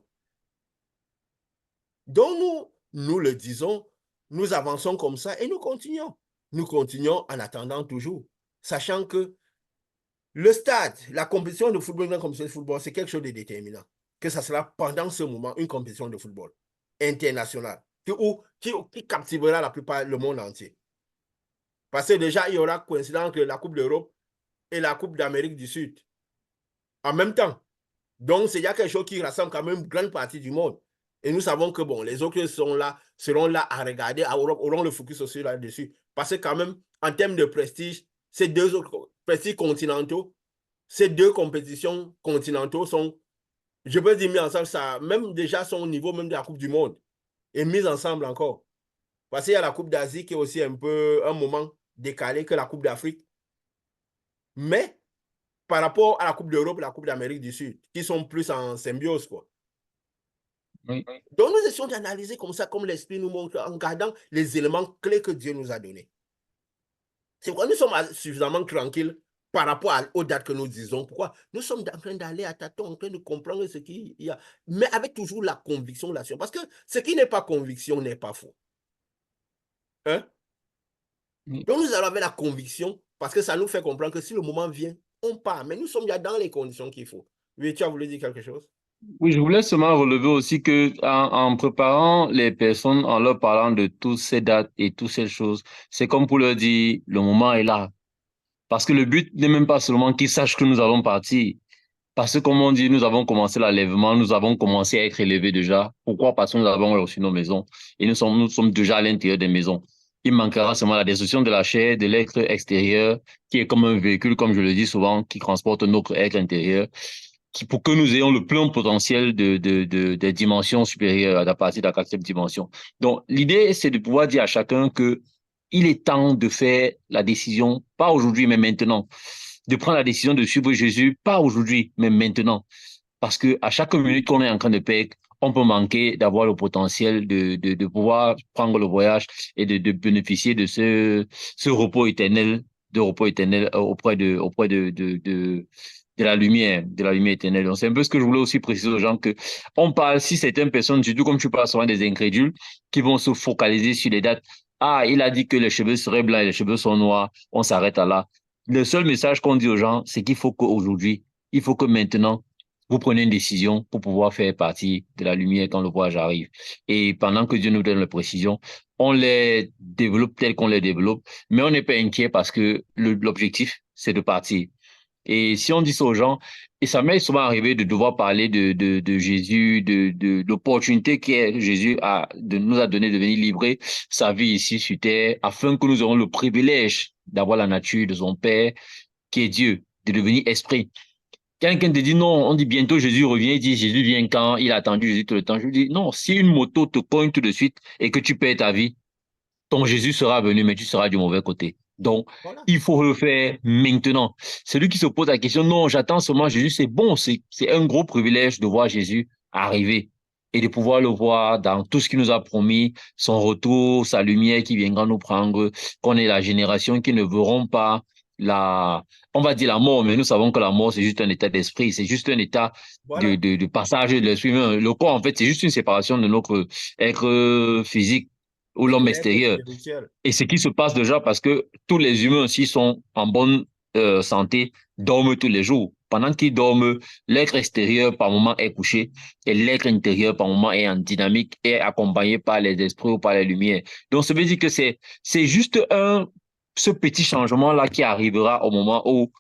Donc, nous le disons, nous avançons comme ça et nous continuons. Nous continuons en attendant toujours, sachant que le stade, la compétition de football, une compétition de football, c'est quelque chose de déterminant. Que ça sera pendant ce moment une compétition de football internationale qui captivera la plupart le monde entier. Parce que déjà, il y aura coïncidence entre la Coupe d'Europe et la Coupe d'Amérique du Sud en même temps. Donc, il y a quelque chose qui rassemble quand même une grande partie du monde. Et nous savons que bon, les autres seront là à regarder, auront le focus aussi là-dessus. Parce que quand même, en termes de prestige, ces deux autres prestiges continentaux, ces deux compétitions continentaux sont, je peux dire, mis ensemble, ça, même déjà sont au niveau même de la Coupe du Monde. Et mis ensemble encore. Parce qu'il y a la Coupe d'Asie qui est aussi un peu un moment décalé que la Coupe d'Afrique. Mais par rapport à la Coupe d'Europe et la Coupe d'Amérique du Sud, qui sont plus en symbiose, quoi. Oui. Donc, nous essayons d'analyser comme ça, comme l'Esprit nous montre, en gardant les éléments clés que Dieu nous a donnés. C'est pourquoi nous sommes suffisamment tranquilles par rapport aux dates que nous disons. Pourquoi? Nous sommes en train d'aller à tâtons, en train de comprendre ce qu'il y a, mais avec toujours la conviction là-dessus. Parce que ce qui n'est pas conviction n'est pas faux. Hein? Oui. Donc, nous allons avec la conviction, parce que ça nous fait comprendre que si le moment vient, on part. Mais nous sommes déjà dans les conditions qu'il faut. Oui, tu as voulu dire quelque chose? Oui, je voulais seulement relever aussi que en préparant les personnes, en leur parlant de toutes ces dates et toutes ces choses, c'est comme pour leur dire, le moment est là. Parce que le but n'est même pas seulement qu'ils sachent que nous allons partir. Parce que, comme on dit, nous avons commencé l'enlèvement, nous avons commencé à être élevés déjà. Pourquoi? Parce que nous avons reçu nos maisons et nous sommes déjà à l'intérieur des maisons. Il manquera seulement la destruction de la chair, de l'être extérieur, qui est comme un véhicule, comme je le dis souvent, qui transporte notre être intérieur, pour que nous ayons le plein potentiel des dimensions supérieures à partir de la quatrième dimension. Donc, l'idée, c'est de pouvoir dire à chacun que il est temps de faire la décision, pas aujourd'hui, mais maintenant, de prendre la décision de suivre Jésus, pas aujourd'hui, mais maintenant. Parce que à chaque minute qu'on est en train de perdre, on peut manquer d'avoir le potentiel de pouvoir prendre le voyage et de bénéficier de ce repos éternel auprès de de la lumière éternelle. Donc, c'est un peu ce que je voulais aussi préciser aux gens que on parle, si certaines personnes, surtout comme tu parles souvent des incrédules, qui vont se focaliser sur les dates. Ah, il a dit que les cheveux seraient blancs et les cheveux sont noirs. On s'arrête à là. Le seul message qu'on dit aux gens, c'est qu'il faut qu'aujourd'hui, il faut que maintenant, vous prenez une décision pour pouvoir faire partie de la lumière quand le voyage arrive. Et pendant que Dieu nous donne les précisions, on les développe telles qu'on les développe, mais on n'est pas inquiet parce que l'objectif, c'est de partir. Et si on dit ça aux gens, et ça m'est souvent arrivé de devoir parler de Jésus, de l'opportunité que Jésus nous a donné de venir livrer sa vie ici sur terre, afin que nous ayons le privilège d'avoir la nature de son Père, qui est Dieu, de devenir esprit. Quelqu'un te dit non, on dit bientôt Jésus revient, il dit Jésus vient quand, il a attendu Jésus tout le temps. Je lui dis non, si une moto te cogne tout de suite et que tu perds ta vie, ton Jésus sera venu, mais tu seras du mauvais côté. Donc, Voilà. il faut le faire maintenant. Celui qui se pose la question, non, j'attends seulement Jésus, c'est bon, c'est un gros privilège de voir Jésus arriver et de pouvoir le voir dans tout ce qu'il nous a promis, son retour, sa lumière qui viendra nous prendre, qu'on est la génération qui ne verront pas on va dire la mort, mais nous savons que la mort, c'est juste un état d'esprit, c'est juste un état Voilà. de passage de l'esprit. Le corps, en fait, c'est juste une séparation de notre être physique ou Et de l'homme l'être extérieur. spirituel. Et ce qui se passe déjà parce que tous les humains, s'ils sont en bonne santé, dorment tous les jours. Pendant qu'ils dorment, l'être extérieur par moment est couché et l'être intérieur par moment est en dynamique et accompagné par les esprits ou par les lumières. Donc, ça veut dire que c'est juste ce petit changement-là qui arrivera au moment où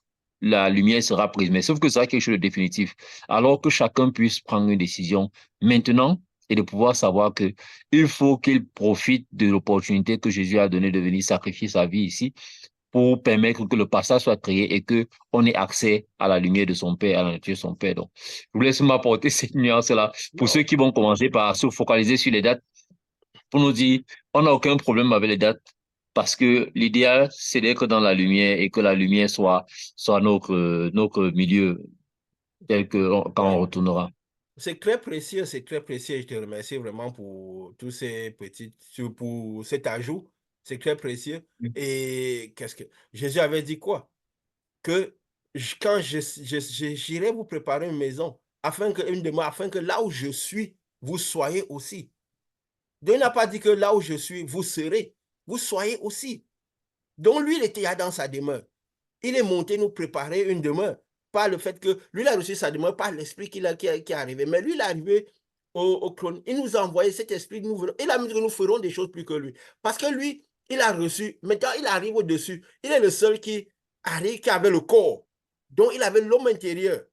la lumière sera prise. Mais sauf que ça sera quelque chose de définitif. Alors que chacun puisse prendre une décision maintenant et de pouvoir savoir que il faut qu'il profite de l'opportunité que Jésus a donnée de venir sacrifier sa vie ici pour permettre que le passage soit créé et que on ait accès à la lumière de son Père, à la nature de son Père. Donc, je voulais seulement apporter cette nuance-là pour ceux Non. qui vont commencer par se focaliser sur les dates pour nous dire, on n'a aucun problème avec les dates parce que l'idéal, c'est d'être dans la lumière et que la lumière soit notre milieu tel que quand on Ouais. retournera. C'est très précieux, c'est très précieux. Je te remercie vraiment pour tous ces petits, pour cet ajout. C'est très précieux. Et qu'est-ce que Jésus avait dit quoi? Que quand j'irai vous préparer une maison, afin que, une demeure, afin que là où je suis, vous soyez aussi. Dieu n'a pas dit que là où je suis, vous serez. Vous soyez aussi. Donc lui, il était là dans sa demeure. Il est monté nous préparer une demeure. Pas le fait que lui, il a reçu sa demeure par l'esprit qui est arrivé. Mais lui, il est arrivé au trône. Il nous a envoyé cet esprit. Il a dit que nous ferons des choses plus que lui. Parce que lui, il a reçu. Maintenant, il arrive au-dessus. Il est le seul qui arrive, qui avait le corps. Donc, il avait l'homme intérieur.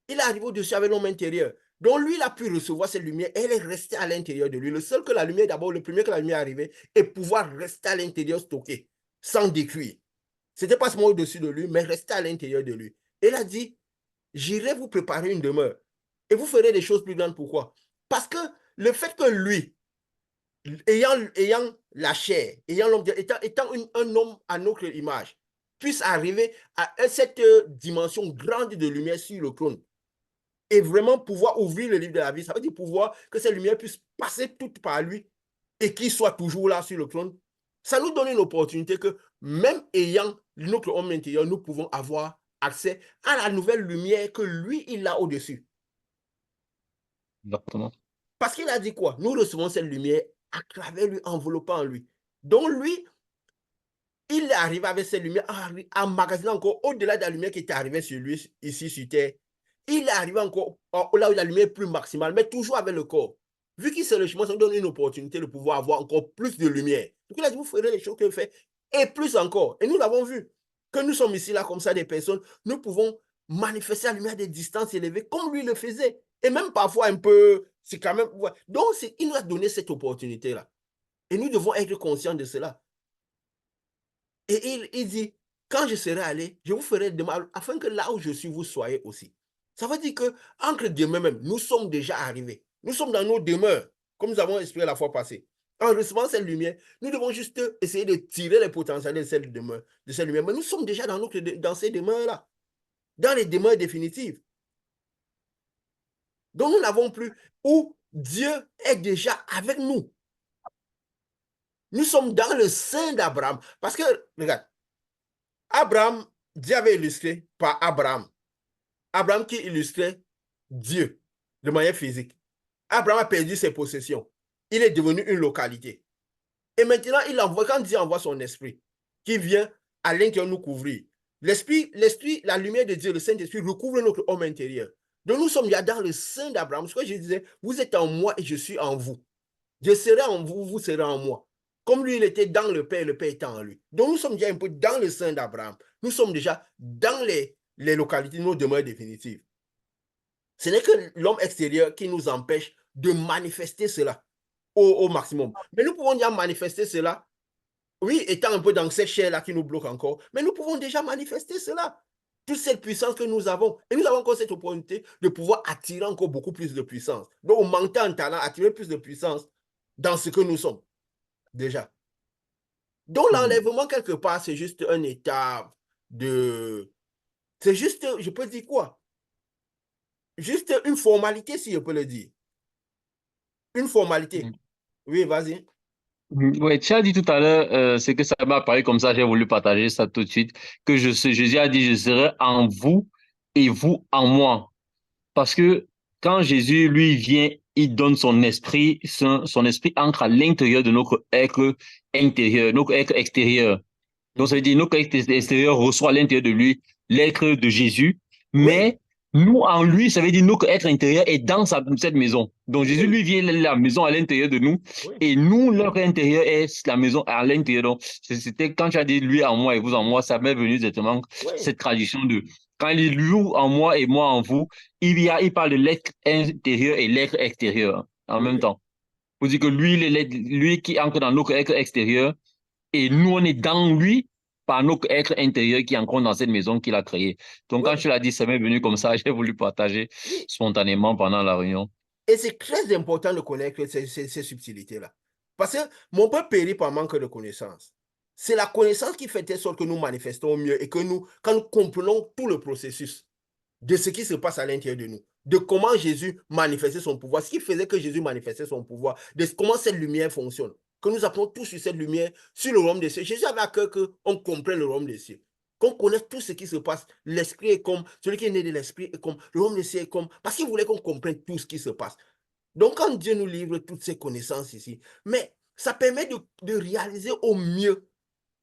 Il arrive au-dessus avec l'homme intérieur. Donc, lui, il a pu recevoir cette lumière. Elle est restée à l'intérieur de lui. Le seul que la lumière, d'abord, le premier que la lumière est arrivée, et pouvoir rester à l'intérieur stocké, sans détruire. C'était pas seulement au-dessus de lui, mais restait à l'intérieur de lui. Et il a dit, j'irai vous préparer une demeure. Et vous ferez des choses plus grandes. Pourquoi? Parce que le fait que lui, ayant la chair, étant un homme à notre image, puisse arriver à cette dimension grande de lumière sur le trône et vraiment pouvoir ouvrir le livre de la vie, ça veut dire pouvoir que cette lumière puisse passer toute par lui et qu'il soit toujours là sur le trône. Ça nous donne une opportunité que même ayant notre homme intérieur, nous pouvons avoir accès à la nouvelle lumière que lui, il a au-dessus. Exactement. Parce qu'il a dit quoi? Nous recevons cette lumière à travers lui, enveloppant lui. Donc lui, il est arrivé avec cette lumière, emmagasinant encore au-delà de la lumière qui était arrivée sur lui, ici sur Terre. Il est arrivé encore là où la lumière est plus maximale, mais toujours avec le corps. Vu qu'il sait le chemin, ça nous donne une opportunité de pouvoir avoir encore plus de lumière. Donc il a dit, vous ferez les choses qu'il fait, et plus encore. Et nous l'avons vu, que nous sommes ici, là, comme ça, des personnes, nous pouvons manifester la lumière à des distances élevées, comme lui le faisait. Et même parfois un peu, c'est quand même... Ouais. Donc, il nous a donné cette opportunité-là. Et nous devons être conscients de cela. Et il dit, quand je serai allé, je vous ferai demande afin que là où je suis, vous soyez aussi. Ça veut dire que entre demain même, nous sommes déjà arrivés. Nous sommes dans nos demeures, comme nous avons expliqué la fois passée. En recevant cette lumière, nous devons juste essayer de tirer les potentiels de cette demeure, de cette lumière. Mais nous sommes déjà dans ces demeures-là, dans les demeures définitives. Donc nous n'avons plus où Dieu est déjà avec nous. Nous sommes dans le sein d'Abraham. Parce que, regarde, Abraham, Dieu avait illustré par Abraham. Abraham qui illustrait Dieu de manière physique. Abraham a perdu ses possessions. Il est devenu une localité. Et maintenant, quand Dieu envoie son esprit, qui vient à l'intérieur nous couvrir, l'esprit, la lumière de Dieu, le Saint-Esprit, recouvre notre homme intérieur. Donc nous sommes déjà dans le sein d'Abraham. Ce que je disais, vous êtes en moi et je suis en vous. Je serai en vous, vous serez en moi. Comme lui, il était dans le Père était en lui. Donc nous sommes déjà un peu dans le sein d'Abraham. Nous sommes déjà dans les localités, nos demeures définitives. Ce n'est que l'homme extérieur qui nous empêche de manifester cela au maximum. Mais nous pouvons déjà manifester cela, oui, étant un peu dans cette chair-là qui nous bloque encore, mais nous pouvons déjà manifester cela. Toute cette puissance que nous avons. Et nous avons encore cette opportunité de pouvoir attirer encore beaucoup plus de puissance. Donc, augmenter en talent, attirer plus de puissance dans ce que nous sommes, déjà. Donc, l'enlèvement, quelque part, c'est juste un état de... C'est juste, je peux dire quoi? Juste une formalité, si je peux le dire. Une formalité. Oui, vas-y. Oui, tu as dit tout à l'heure, c'est que ça m'a paru comme ça, j'ai voulu partager ça tout de suite, que Jésus a dit, je serai en vous et vous en moi. Parce que quand Jésus, lui, vient, il donne son esprit, son esprit entre à l'intérieur de notre être intérieur, notre être extérieur. Donc, ça veut dire notre être extérieur reçoit à l'intérieur de lui l'être de Jésus, Oui, mais Nous, en lui, ça veut dire notre être intérieur est dans cette maison. Donc Jésus, Oui, lui, vient la maison à l'intérieur de nous. oui, Et nous, leur intérieur est la maison à l'intérieur. Donc, c'était quand tu as dit lui en moi et vous en moi, ça m'est venu exactement oui, cette tradition de quand il dit lui en moi et moi en vous, il parle de l'être intérieur et l'être extérieur en même oui, temps. Vous dire que lui, lui qui entre dans notre être extérieur et nous, on est dans lui par notre être intérieur qui est encore dans cette maison qu'il a créée. Donc, quand oui, tu l'as dit, ça m'est venu comme ça, j'ai voulu partager oui. spontanément pendant la réunion. Et c'est très important de connaître ces subtilités-là. Parce que mon peuple périt par manque de connaissances. C'est la connaissance qui fait telle sorte que nous manifestons mieux et que nous, quand nous comprenons tout le processus de ce qui se passe à l'intérieur de nous, de comment Jésus manifestait son pouvoir, ce qui faisait que Jésus manifestait son pouvoir, de comment cette lumière fonctionne, que nous apprenons tous sur cette lumière, sur le royaume des cieux. Jésus avait à cœur qu'on comprenne le royaume des cieux, qu'on connaisse tout ce qui se passe. L'esprit est comme, celui qui est né de l'esprit est comme, le royaume des cieux est comme, parce qu'il voulait qu'on comprenne tout ce qui se passe. Donc, quand Dieu nous livre toutes ces connaissances ici, mais ça permet de réaliser au mieux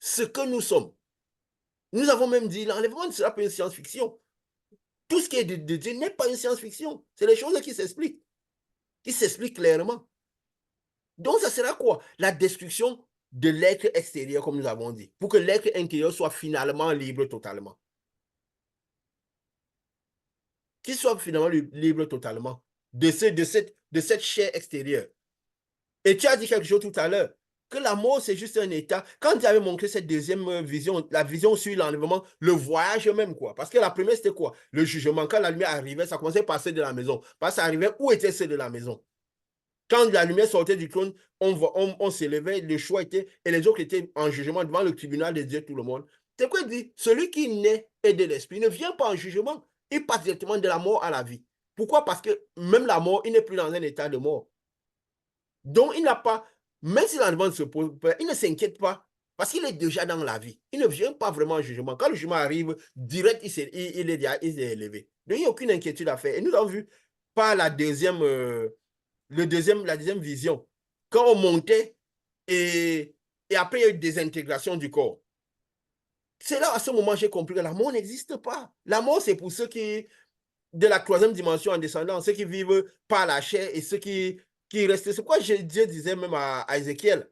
ce que nous sommes. Nous avons même dit, l'enlèvement ne sera pas une science-fiction. Tout ce qui est de Dieu n'est pas une science-fiction. C'est les choses qui s'expliquent clairement. Donc, ça sera quoi? La destruction de l'être extérieur, comme nous avons dit, pour que l'être intérieur soit finalement libre totalement. Qu'il soit finalement libre totalement de cette chair extérieure. Et tu as dit quelque chose tout à l'heure, que la mort, c'est juste un état. Quand tu avais montré cette deuxième vision, la vision sur l'enlèvement, le voyage même, quoi. Parce que la première, c'était quoi? Le jugement. Quand la lumière arrivait, ça commençait par ceux de la maison. Parce que ça arrivait, où étaient ceux de la maison? Quand la lumière sortait du trône, on s'élevait, le choix était, et les autres étaient en jugement devant le tribunal de Dieu, tout le monde. C'est quoi il dit? Celui qui naît et de l'esprit ne vient pas en jugement. Il passe directement de la mort à la vie. Pourquoi? Parce que même la mort, il n'est plus dans un état de mort. Donc, il n'a pas, même si l'enlèvement se pose, il ne s'inquiète pas parce qu'il est déjà dans la vie. Il ne vient pas vraiment en jugement. Quand le jugement arrive, direct, il est élevé. Donc, il n'y a aucune inquiétude à faire. Et nous avons vu par la deuxième vision, quand on montait et après, il y a eu des intégrations du corps. C'est là, à ce moment, j'ai compris que la mort n'existe pas. La mort, c'est pour ceux qui, de la troisième dimension en descendant, ceux qui vivent par la chair et ceux qui restent. C'est quoi Dieu disait même à Ézéchiel,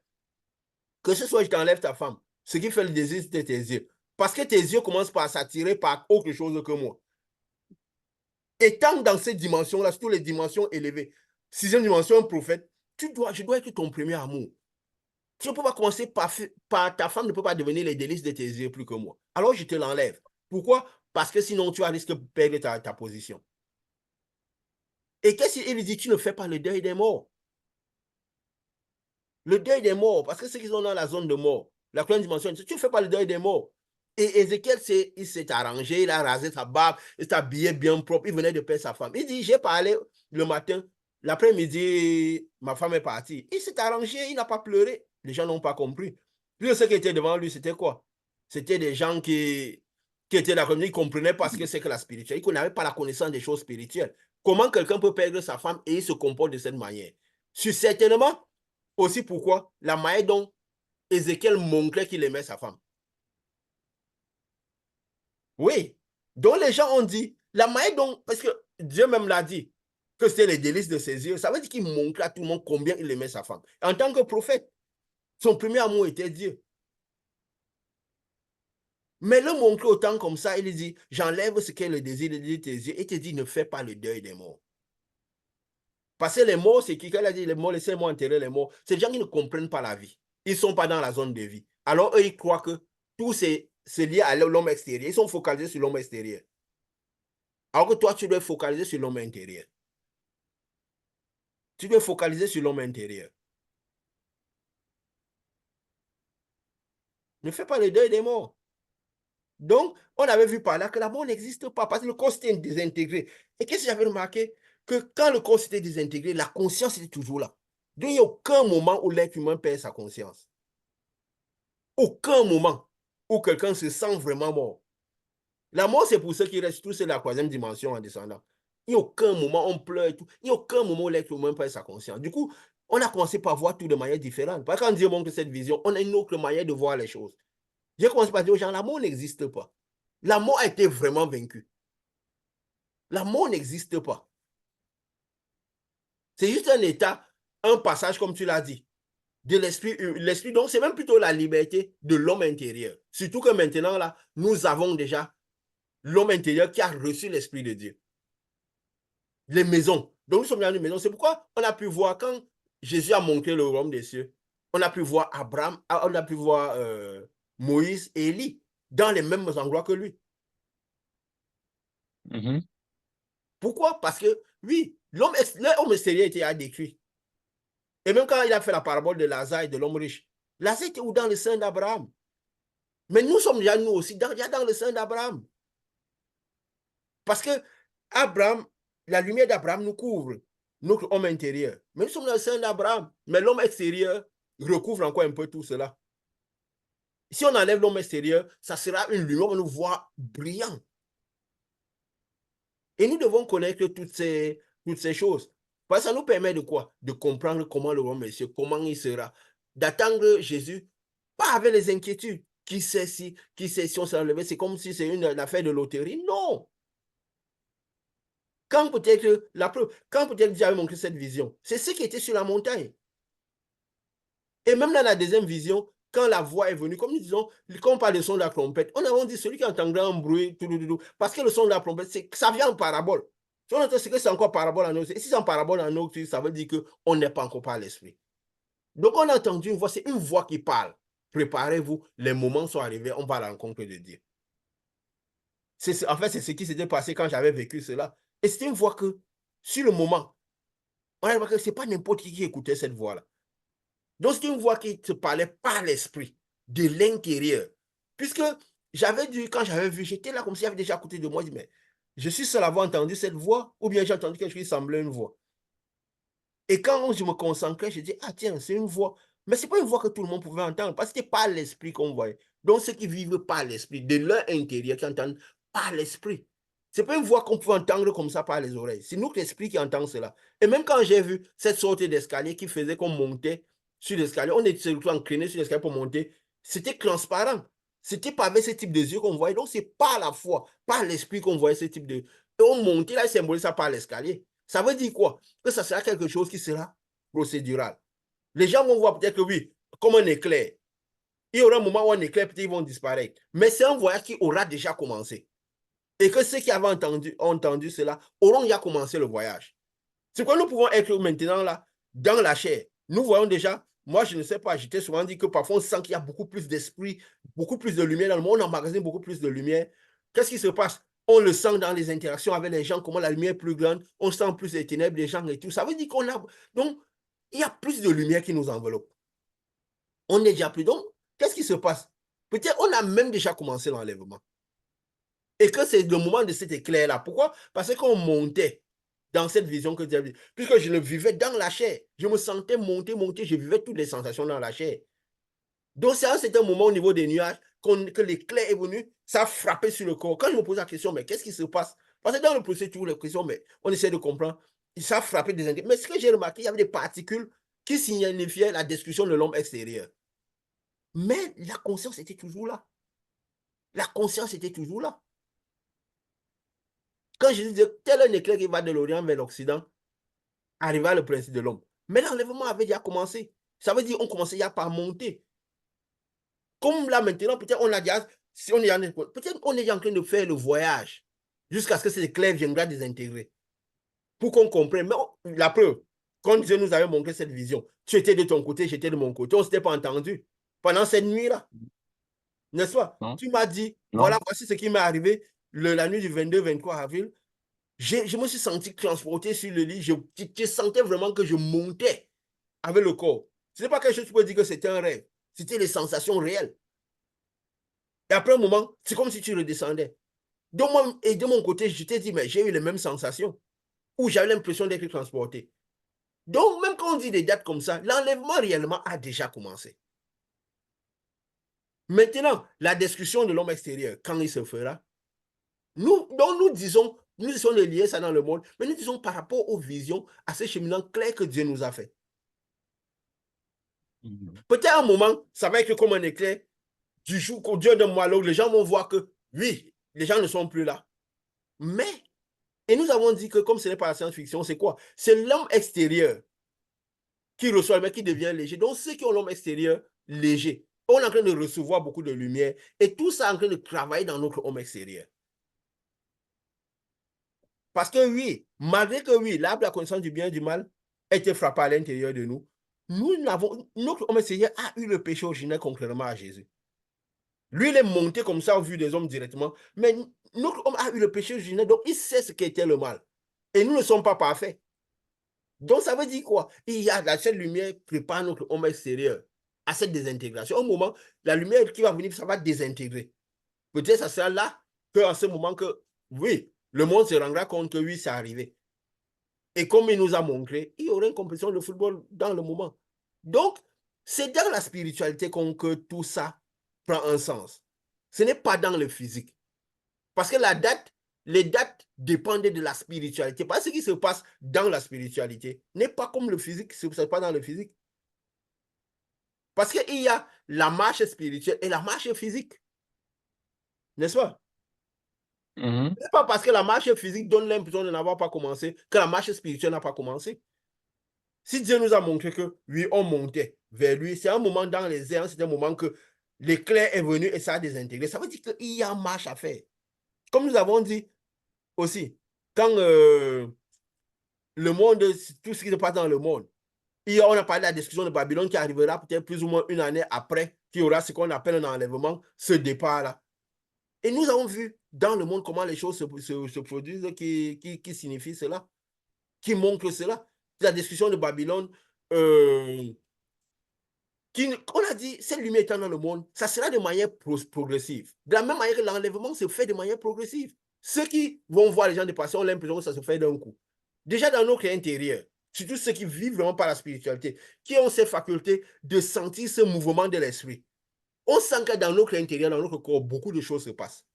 que ce soit je t'enlève ta femme, ce qui fait le désir, c'est tes yeux. Parce que tes yeux commencent par s'attirer par autre chose que moi. Étant dans cette dimension-là, surtout les dimensions élevées, sixième dimension, un prophète, je dois être ton premier amour. Tu ne peux pas commencer par ta femme ne peut pas devenir les délices de tes yeux plus que moi. Alors je te l'enlève. Pourquoi? Parce que sinon tu risques de perdre ta position. Et qu'est-ce qu'il dit? Tu ne fais pas le deuil des morts. Le deuil des morts, parce que ceux qui sont dans la zone de mort, la troisième dimension, tu ne fais pas le deuil des morts. Et Ézéchiel, il s'est arrangé, il a rasé sa barbe, il s'est habillé bien propre, il venait de perdre sa femme. Il dit, j'ai parlé le matin, l'après-midi, ma femme est partie. Il s'est arrangé, il n'a pas pleuré. Les gens n'ont pas compris. Puis ceux qui étaient devant lui, c'était quoi? C'était des gens qui étaient là, ils ne comprenaient pas ce que c'est que la spiritualité. Ils n'avaient pas la connaissance des choses spirituelles. Comment quelqu'un peut perdre sa femme et il se comporte de cette manière? Certainement, aussi pourquoi la manière dont Ézéchiel montrait qu'il aimait sa femme. Oui. Donc les gens ont dit, la manière dont, parce que Dieu même l'a dit, que c'était les délices de ses yeux, ça veut dire qu'il montrait à tout le monde combien il aimait sa femme. En tant que prophète, son premier amour était Dieu. Mais le montrer autant comme ça, il dit, j'enlève ce qu'est le désir de tes yeux et te dit, ne fais pas le deuil des morts. Parce que les morts, c'est qui? Quand il a dit les morts, laissez-moi enterrer les morts, c'est des gens qui ne comprennent pas la vie. Ils ne sont pas dans la zone de vie. Alors, eux, ils croient que tout c'est lié à l'homme extérieur. Ils sont focalisés sur l'homme extérieur. Alors que toi, tu dois focaliser sur l'homme intérieur. Tu dois focaliser sur l'homme intérieur. Ne fais pas le deuil des morts. Donc, on avait vu par là que la mort n'existe pas parce que le corps s'était désintégré. Et qu'est-ce que j'avais remarqué? Que quand le corps s'était désintégré, la conscience était toujours là. Donc, il n'y a aucun moment où l'être humain perd sa conscience. Aucun moment où quelqu'un se sent vraiment mort. La mort, c'est pour ceux qui restent tous, c'est la troisième dimension en descendant. Il n'y a aucun moment où on pleure et tout. Il n'y a aucun moment où l'être humain perd sa conscience. Du coup, on a commencé par voir tout de manière différente. Parce que quand Dieu montre cette vision, on a une autre manière de voir les choses. J'ai commencé par dire aux gens, la mort n'existe pas. La mort a été vraiment vaincue. La mort n'existe pas. C'est juste un état, un passage, comme tu l'as dit, de l'esprit. L'esprit, donc, c'est même plutôt la liberté de l'homme intérieur. Surtout que maintenant, là, nous avons déjà l'homme intérieur qui a reçu l'esprit de Dieu. Les maisons. Donc, nous sommes dans une maison. C'est pourquoi on a pu voir, quand Jésus a montré le royaume des cieux, on a pu voir Abraham, on a pu voir Moïse et Élie dans les mêmes endroits que lui. Pourquoi? Parce que, oui, l'homme extérieur était décrit. Et même quand il a fait la parabole de Lazare et de l'homme riche, Lazare était où? Dans le sein d'Abraham. Mais nous sommes déjà, nous aussi, déjà dans le sein d'Abraham. Parce que Abraham, la lumière d'Abraham nous couvre, notre homme intérieur. Mais nous sommes dans le sein d'Abraham. Mais l'homme extérieur recouvre encore un peu tout cela. Si on enlève l'homme extérieur, ça sera une lumière, on va nous voir brillant. Et nous devons connaître toutes ces choses. Parce que ça nous permet de quoi? De comprendre comment le royaume des cieux, comment il sera. D'attendre Jésus, pas avec les inquiétudes. Qui sait si on s'est enlevé? C'est comme si c'est une affaire de loterie. Non. Quand peut-être Dieu avait montré cette vision, c'est ce qui était sur la montagne. Et même dans la deuxième vision, quand la voix est venue, comme nous disons, quand on parle du son de la trompette, on a dit celui qui entendra un bruit, parce que le son de la trompette, ça vient en parabole. Si on entend que c'est encore parabole en autre, et si c'est en parabole en autre, ça veut dire qu'on n'est pas encore par l'esprit. Donc on a entendu une voix, c'est une voix qui parle. Préparez-vous, les moments sont arrivés, on va à la rencontre de Dieu. En fait, c'est ce qui s'était passé quand j'avais vécu cela. Et c'était une voix que, sur le moment, on a remarqué que ce n'est pas n'importe qui écoutait cette voix-là. Donc, c'est une voix qui te parlait par l'esprit, de l'intérieur. Puisque quand j'avais vu, j'étais là comme s'il avait déjà à côté de moi. Je dis, mais je suis seul à avoir entendu cette voix, ou bien j'ai entendu quelque chose qui semblait une voix. Et quand je me concentrais, je dis, ah tiens, c'est une voix. Mais ce n'est pas une voix que tout le monde pouvait entendre, parce que ce n'était pas l'esprit qu'on voyait. Donc, ceux qui vivent par l'esprit, de leur intérieur, qui entendent par l'esprit. Ce n'est pas une voix qu'on peut entendre comme ça par les oreilles. C'est notre esprit qui entend cela. Et même quand j'ai vu cette sorte d'escalier qui faisait qu'on montait sur l'escalier, on était surtout incliné sur l'escalier pour monter, c'était transparent. C'était pas avec ce type de yeux qu'on voyait. Donc, c'est par la foi, par l'esprit qu'on voyait ce type de... Et on montait là, il symbolise ça par l'escalier. Ça veut dire quoi? Que ça sera quelque chose qui sera procédural. Les gens vont voir peut-être que oui, comme un éclair. Il y aura un moment où un éclair, peut-être ils vont disparaître. Mais c'est un voyage qui aura déjà commencé. Et que ceux qui avaient entendu cela auront déjà commencé le voyage. C'est quoi nous pouvons être maintenant là, dans la chair. Nous voyons déjà, moi je ne sais pas, j'étais souvent dit que parfois on sent qu'il y a beaucoup plus d'esprit, beaucoup plus de lumière dans le monde, on emmagasine beaucoup plus de lumière. Qu'est-ce qui se passe? On le sent dans les interactions avec les gens, comment la lumière est plus grande, on sent plus les ténèbres des gens et tout. Ça veut dire qu'on a... Donc, il y a plus de lumière qui nous enveloppe. On est déjà plus... Donc, qu'est-ce qui se passe? Peut-être on a même déjà commencé l'enlèvement. Et que c'est le moment de cet éclair-là. Pourquoi? Parce qu'on montait dans cette vision que Dieu a dit. Puisque je le vivais dans la chair. Je me sentais monter, je vivais toutes les sensations dans la chair. Donc, c'est à un certain moment au niveau des nuages que l'éclair est venu, ça a frappé sur le corps. Quand je me pose la question, mais qu'est-ce qui se passe? Parce que dans le processus, toujours les questions, mais on essaie de comprendre. Ça a frappé des individus. Mais ce que j'ai remarqué, il y avait des particules qui signifiaient la destruction de l'homme extérieur. Mais la conscience était toujours là. La conscience était toujours là. Quand je disais, tel un éclair qui va de l'Orient vers l'Occident, arriva le principe de l'homme. Mais l'enlèvement avait déjà commencé. Ça veut dire qu'on commençait déjà par monter. Comme là maintenant, peut-être on a déjà, si on est peut-être on est en train de faire le voyage jusqu'à ce que cet éclair viendra désintégrer. Pour qu'on comprenne. Mais la preuve, quand Dieu nous avait montré cette vision, tu étais de ton côté, j'étais de mon côté, on ne s'était pas entendu pendant cette nuit-là. N'est-ce pas? Non, Tu m'as dit, non. voilà, voici ce qui m'est arrivé la nuit du 22-23 avril. Je me suis senti transporté sur le lit. Je sentais vraiment que je montais avec le corps. Ce n'est pas quelque chose que tu peux dire que c'était un rêve. C'était les sensations réelles. Et après un moment, c'est comme si tu redescendais. Donc moi, et de mon côté, je t'ai dit, mais j'ai eu les mêmes sensations. Où j'avais l'impression d'être transporté. Donc, même quand on dit des dates comme ça, l'enlèvement réellement a déjà commencé. Maintenant, la destruction de l'homme extérieur, quand il se fera, nous disons de lier ça dans le monde, mais nous disons par rapport aux visions, à ce cheminement clair que Dieu nous a fait. Peut-être à un moment, ça va être comme un éclair, du jour qu'au Dieu de moi, l'autre, les gens vont voir que, oui, les gens ne sont plus là. Mais, Et nous avons dit que comme ce n'est pas la science-fiction, c'est quoi? C'est l'homme extérieur qui reçoit le mec qui devient léger. Donc ceux qui ont l'homme extérieur léger, on est en train de recevoir beaucoup de lumière et tout ça est en train de travailler dans notre homme extérieur. Parce que oui, malgré que oui, l'arbre de la connaissance du bien et du mal a été frappé à l'intérieur de nous, notre homme extérieur a eu le péché originel contrairement à Jésus. Lui, il est monté comme ça au vu des hommes directement, mais notre homme a eu le péché originel, donc il sait ce qu'était le mal. Et nous ne sommes pas parfaits. Donc ça veut dire quoi? Il y a cette lumière prépare notre homme extérieur à cette désintégration. Au moment, la lumière qui va venir, ça va désintégrer. Peut-être ça sera là qu'en ce moment que, oui, le monde se rendra compte que oui, c'est arrivé. Et comme il nous a montré, il y aura une compétition de football dans le moment. Donc, c'est dans la spiritualité que tout ça prend un sens. Ce n'est pas dans le physique. Parce que les dates dépendent de la spiritualité. Parce que ce qui se passe dans la spiritualité n'est pas comme le physique, ce n'est pas dans le physique. Parce qu'il y a la marche spirituelle et la marche physique. N'est-ce pas? Mhm. Ce n'est pas parce que la marche physique donne l'impression de n'avoir pas commencé que la marche spirituelle n'a pas commencé. Si Dieu nous a montré que, oui, on montait vers lui, c'est un moment dans les airs, c'est un moment que l'éclair est venu et ça a désintégré. Ça veut dire qu'il y a marche à faire. Comme nous avons dit aussi, quand le monde, tout ce qui se passe dans le monde, on a parlé de la destruction de Babylone qui arrivera peut-être plus ou moins une année après, qu'il y aura ce qu'on appelle un enlèvement, ce départ-là. Et nous avons vu dans le monde comment les choses se produisent qui signifient cela, qui montrent cela. La destruction de Babylone, on a dit, cette lumière étant dans le monde, ça sera de manière progressive. De la même manière que l'enlèvement se fait de manière progressive. Ceux qui vont voir les gens dépasser ont l'impression que ça se fait d'un coup. Déjà dans notre intérieur, surtout ceux qui vivent vraiment par la spiritualité, qui ont cette faculté de sentir ce mouvement de l'esprit. On sent que dans notre intérieur, dans notre corps, beaucoup de choses se passent.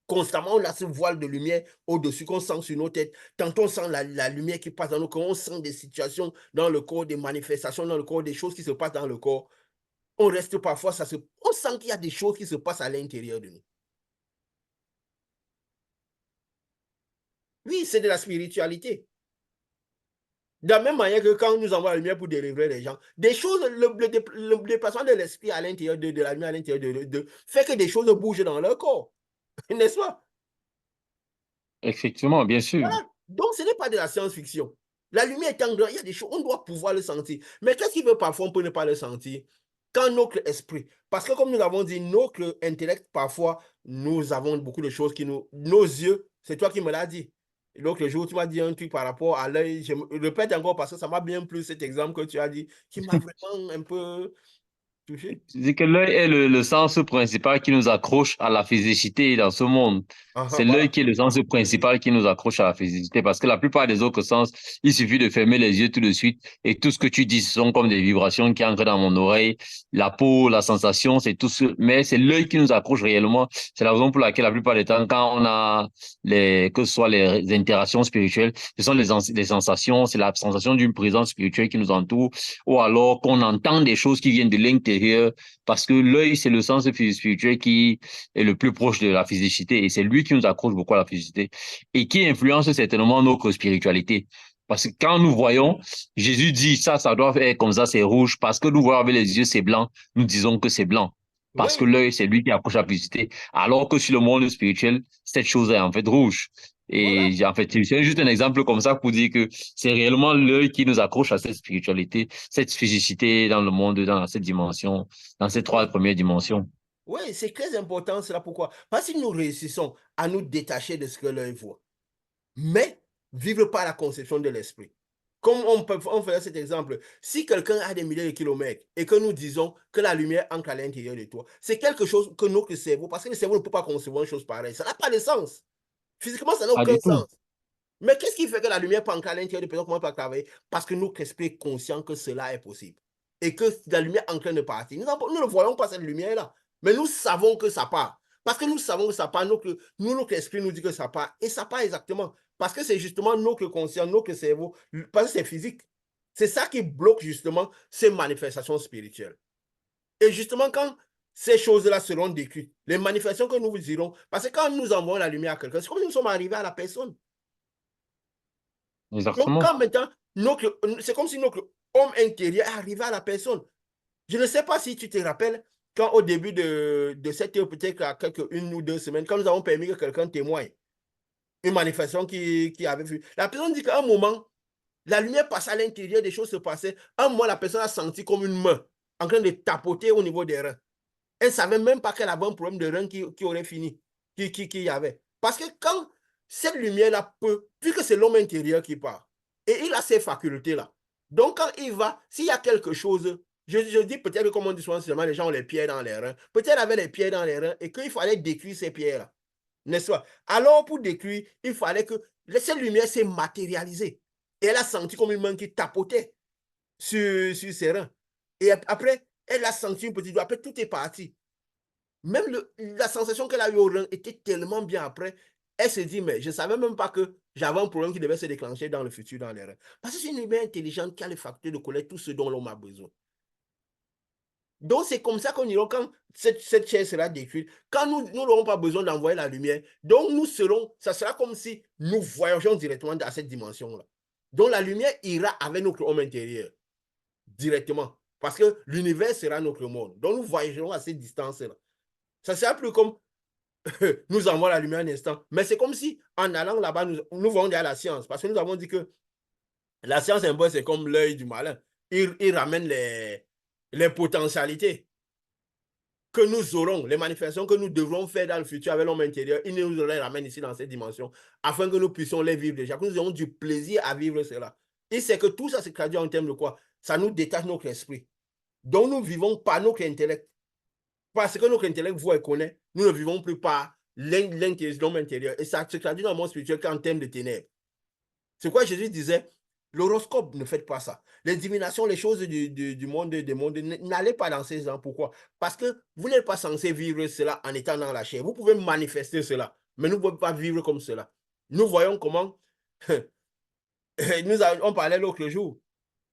Constamment, on a ce voile de lumière au-dessus qu'on sent sur nos têtes. Tantôt, on sent la lumière qui passe dans nos corps. On sent des situations dans le corps, des manifestations dans le corps, des choses qui se passent dans le corps. On reste parfois, on sent qu'il y a des choses qui se passent à l'intérieur de nous. Oui, c'est de la spiritualité. De la même manière que quand nous envoie la lumière pour délivrer les gens, des choses, le déplacement de l'esprit à l'intérieur de la lumière à l'intérieur fait que des choses bougent dans leur corps. N'est-ce pas? Effectivement, bien sûr. Voilà. Donc, ce n'est pas de la science-fiction. La lumière est en grand, il y a des choses, on doit pouvoir le sentir. Mais qu'est-ce qui veut parfois on peut ne pas le sentir? Quand notre esprit, parce que comme nous avons dit, notre intellect, parfois, nous avons beaucoup de choses nos yeux, c'est toi qui me l'as dit. L'autre jour, tu m'as dit un truc par rapport à l'œil. Je répète encore parce que ça m'a bien plu cet exemple que tu as dit, qui m'a vraiment un peu touché. C'est que l'œil est le sens principal qui nous accroche à la physicité dans ce monde. Ah, ah, C'est l'œil voilà. qui est le sens principal qui nous accroche à la physicité parce que la plupart des autres sens, il suffit de fermer les yeux tout de suite et tout ce que tu dis, ce sont comme des vibrations qui entrent dans mon oreille. La peau, la sensation, c'est tout ce, mais c'est l'œil qui nous accroche réellement. C'est la raison pour laquelle la plupart des temps, quand on a que ce soit les interactions spirituelles, ce sont les sensations, c'est la sensation d'une présence spirituelle qui nous entoure ou alors qu'on entend des choses qui viennent de l'intérieur parce que l'œil, c'est le sens spirituel qui est le plus proche de la physicité et c'est lui qui nous accroche beaucoup à la physicité et qui influence certainement notre spiritualité. Parce que quand nous voyons, Jésus dit ça doit être comme ça, c'est rouge. Parce que nous voyons avec les yeux, c'est blanc. Nous disons que c'est blanc. Parce que Oui, l'œil, c'est lui qui accroche la physicité. Alors que sur le monde spirituel, cette chose est en fait rouge. voilà. Et en fait, c'est juste un exemple comme ça pour dire que c'est réellement l'œil qui nous accroche à cette spiritualité, cette physicité dans le monde, dans cette dimension, dans ces trois Oui. premières dimensions. Oui, c'est très important, c'est là pourquoi. Parce que nous réussissons à nous détacher de ce que l'œil voit, mais vivre par la conception de l'esprit. Comme on faisait cet exemple, si quelqu'un a des milliers de kilomètres et que nous disons que la lumière entre à l'intérieur de toi, c'est quelque chose que notre cerveau, parce que le cerveau ne peut pas concevoir une chose pareille, ça n'a pas de sens. Physiquement, ça n'a Pas aucun du tout. sens. Mais qu'est-ce qui fait que la lumière peut entrer à l'intérieur de personnes, comment peut travailler? Parce que notre esprit est conscient que cela est possible. Et que la lumière est en train de partir. Nous ne voyons pas cette lumière-là. Mais nous savons que ça part. Parce que nous savons que ça part, notre esprit nous dit que ça part. Et ça part exactement. Parce que c'est justement notre conscience, notre cerveau, parce que c'est physique. C'est ça qui bloque justement ces manifestations spirituelles. Et justement, quand ces choses-là seront décrites, les manifestations que nous vous dirons, parce que quand nous envoyons la lumière à quelqu'un, c'est comme si nous sommes arrivés à la personne. Donc, Exactement. quand maintenant, c'est comme si notre homme intérieur est arrivé à la personne. Je ne sais pas si tu te rappelles, quand au début de cette heure, peut-être à quelques 1 ou 2 semaines, quand nous avons permis que quelqu'un témoigne, une manifestation qui avait vu. La personne dit qu'à un moment, la lumière passait à l'intérieur, des choses se passaient. Un moment, la personne a senti comme une main en train de tapoter au niveau des reins. Elle ne savait même pas qu'elle avait un problème de reins qui aurait fini, qui y avait. Parce que quand cette lumière-là peut, puisque c'est l'homme intérieur qui part, et il a ces facultés-là. Donc, quand il va, s'il y a quelque chose, je dis peut-être que, comme on dit souvent, les gens ont les pieds dans les reins. Peut-être avait les pieds dans les reins et qu'il fallait détruire ces pierres-là. N'est-ce pas? Alors, pour détruire, il fallait que cette lumière s'est matérialisée. Et elle a senti comme une main qui tapotait sur ses reins. Et après, elle a senti une petite doigt. Après, tout est parti. Même la sensation qu'elle a eue au rein était tellement bien après. Elle se dit, mais je ne savais même pas que j'avais un problème qui devait se déclencher dans le futur dans les reins. Parce que c'est une lumière intelligente qui a les facteurs de collecte tout ce dont l'homme a besoin. Donc, c'est comme ça qu'on ira quand cette chair sera détruite. Quand nous n'aurons pas besoin d'envoyer la lumière, donc ça sera comme si nous voyageons directement dans cette dimension-là. Donc, la lumière ira avec notre homme intérieur, directement. Parce que l'univers sera notre monde. Donc, nous voyagerons à cette distance-là. Ça sera plus comme nous envoie la lumière un instant. Mais c'est comme si, en allant là-bas, nous voyons derrière la science. Parce que nous avons dit que la science, un peu, c'est comme l'œil du malin. Il ramène les potentialités que nous aurons, les manifestations que nous devrons faire dans le futur avec l'homme intérieur, il nous les ramène ici dans cette dimension, afin que nous puissions les vivre déjà, que nous ayons du plaisir à vivre cela. Et c'est que tout ça se traduit en termes de quoi? Ça nous détache notre esprit. Donc nous vivons par notre intellect. Parce que notre intellect voit et connaît, nous ne vivons plus par l'homme intérieur. Et ça se traduit dans le monde spirituel qu'en termes de ténèbres. C'est quoi Jésus disait? L'horoscope, ne faites pas ça. Les divinations, les choses du monde, des mondes, n'allez pas dans ces gens. Pourquoi? Parce que vous n'êtes pas censé vivre cela en étant dans la chair. Vous pouvez manifester cela, mais nous ne pouvons pas vivre comme cela. Nous voyons comment, on parlait l'autre jour,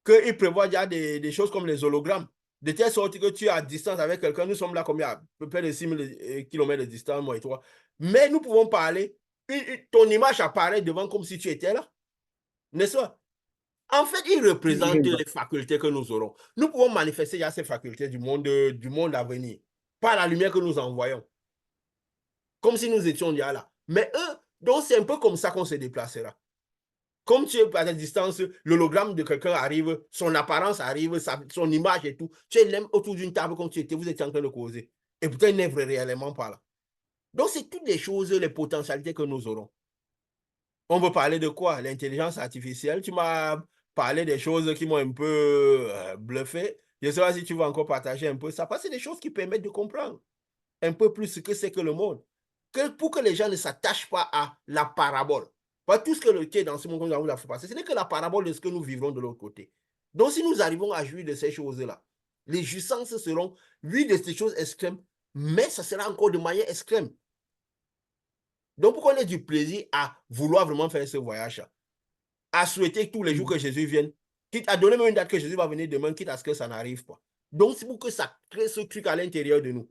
qu'il prévoit déjà des choses comme les hologrammes, de telle sorte que tu es à distance avec quelqu'un, nous sommes là comme il y a à peu près de 6 000 km de distance, moi et toi, mais nous pouvons parler, ton image apparaît devant comme si tu étais là, n'est-ce pas? En fait, il représente les facultés que nous aurons. Nous pouvons manifester ces facultés du monde à venir, par la lumière que nous envoyons, comme si nous étions déjà là. Mais eux, donc c'est un peu comme ça qu'on se déplacera. Comme tu es à la distance, l'hologramme de quelqu'un arrive, son apparence arrive, son image et tout. Tu es même autour d'une table comme tu étais, vous étiez en train de causer. Et pourtant, il n'est réellement pas là. Donc, c'est toutes les choses, les potentialités que nous aurons. On veut parler de quoi? L'intelligence artificielle. Tu m'as parlé des choses qui m'ont un peu bluffé. Je ne sais pas si tu veux encore partager un peu ça, parce que c'est des choses qui permettent de comprendre un peu plus ce que c'est que le monde. Pour que les gens ne s'attachent pas à la parabole. Pas tout ce qui est dans ce monde que nous avons fait passer. Ce n'est que la parabole de ce que nous vivrons de l'autre côté. Donc, si nous arrivons à jouir de ces choses-là, les jouissances seront, oui, de ces choses extrêmes, mais ça sera encore de manière extrême. Donc, pour qu'on ait du plaisir à vouloir vraiment faire ce voyage, à souhaiter tous les jours que Jésus vienne, quitte à donner même une date que Jésus va venir demain, quitte à ce que ça n'arrive pas. Donc, c'est pour que ça crée ce truc à l'intérieur de nous,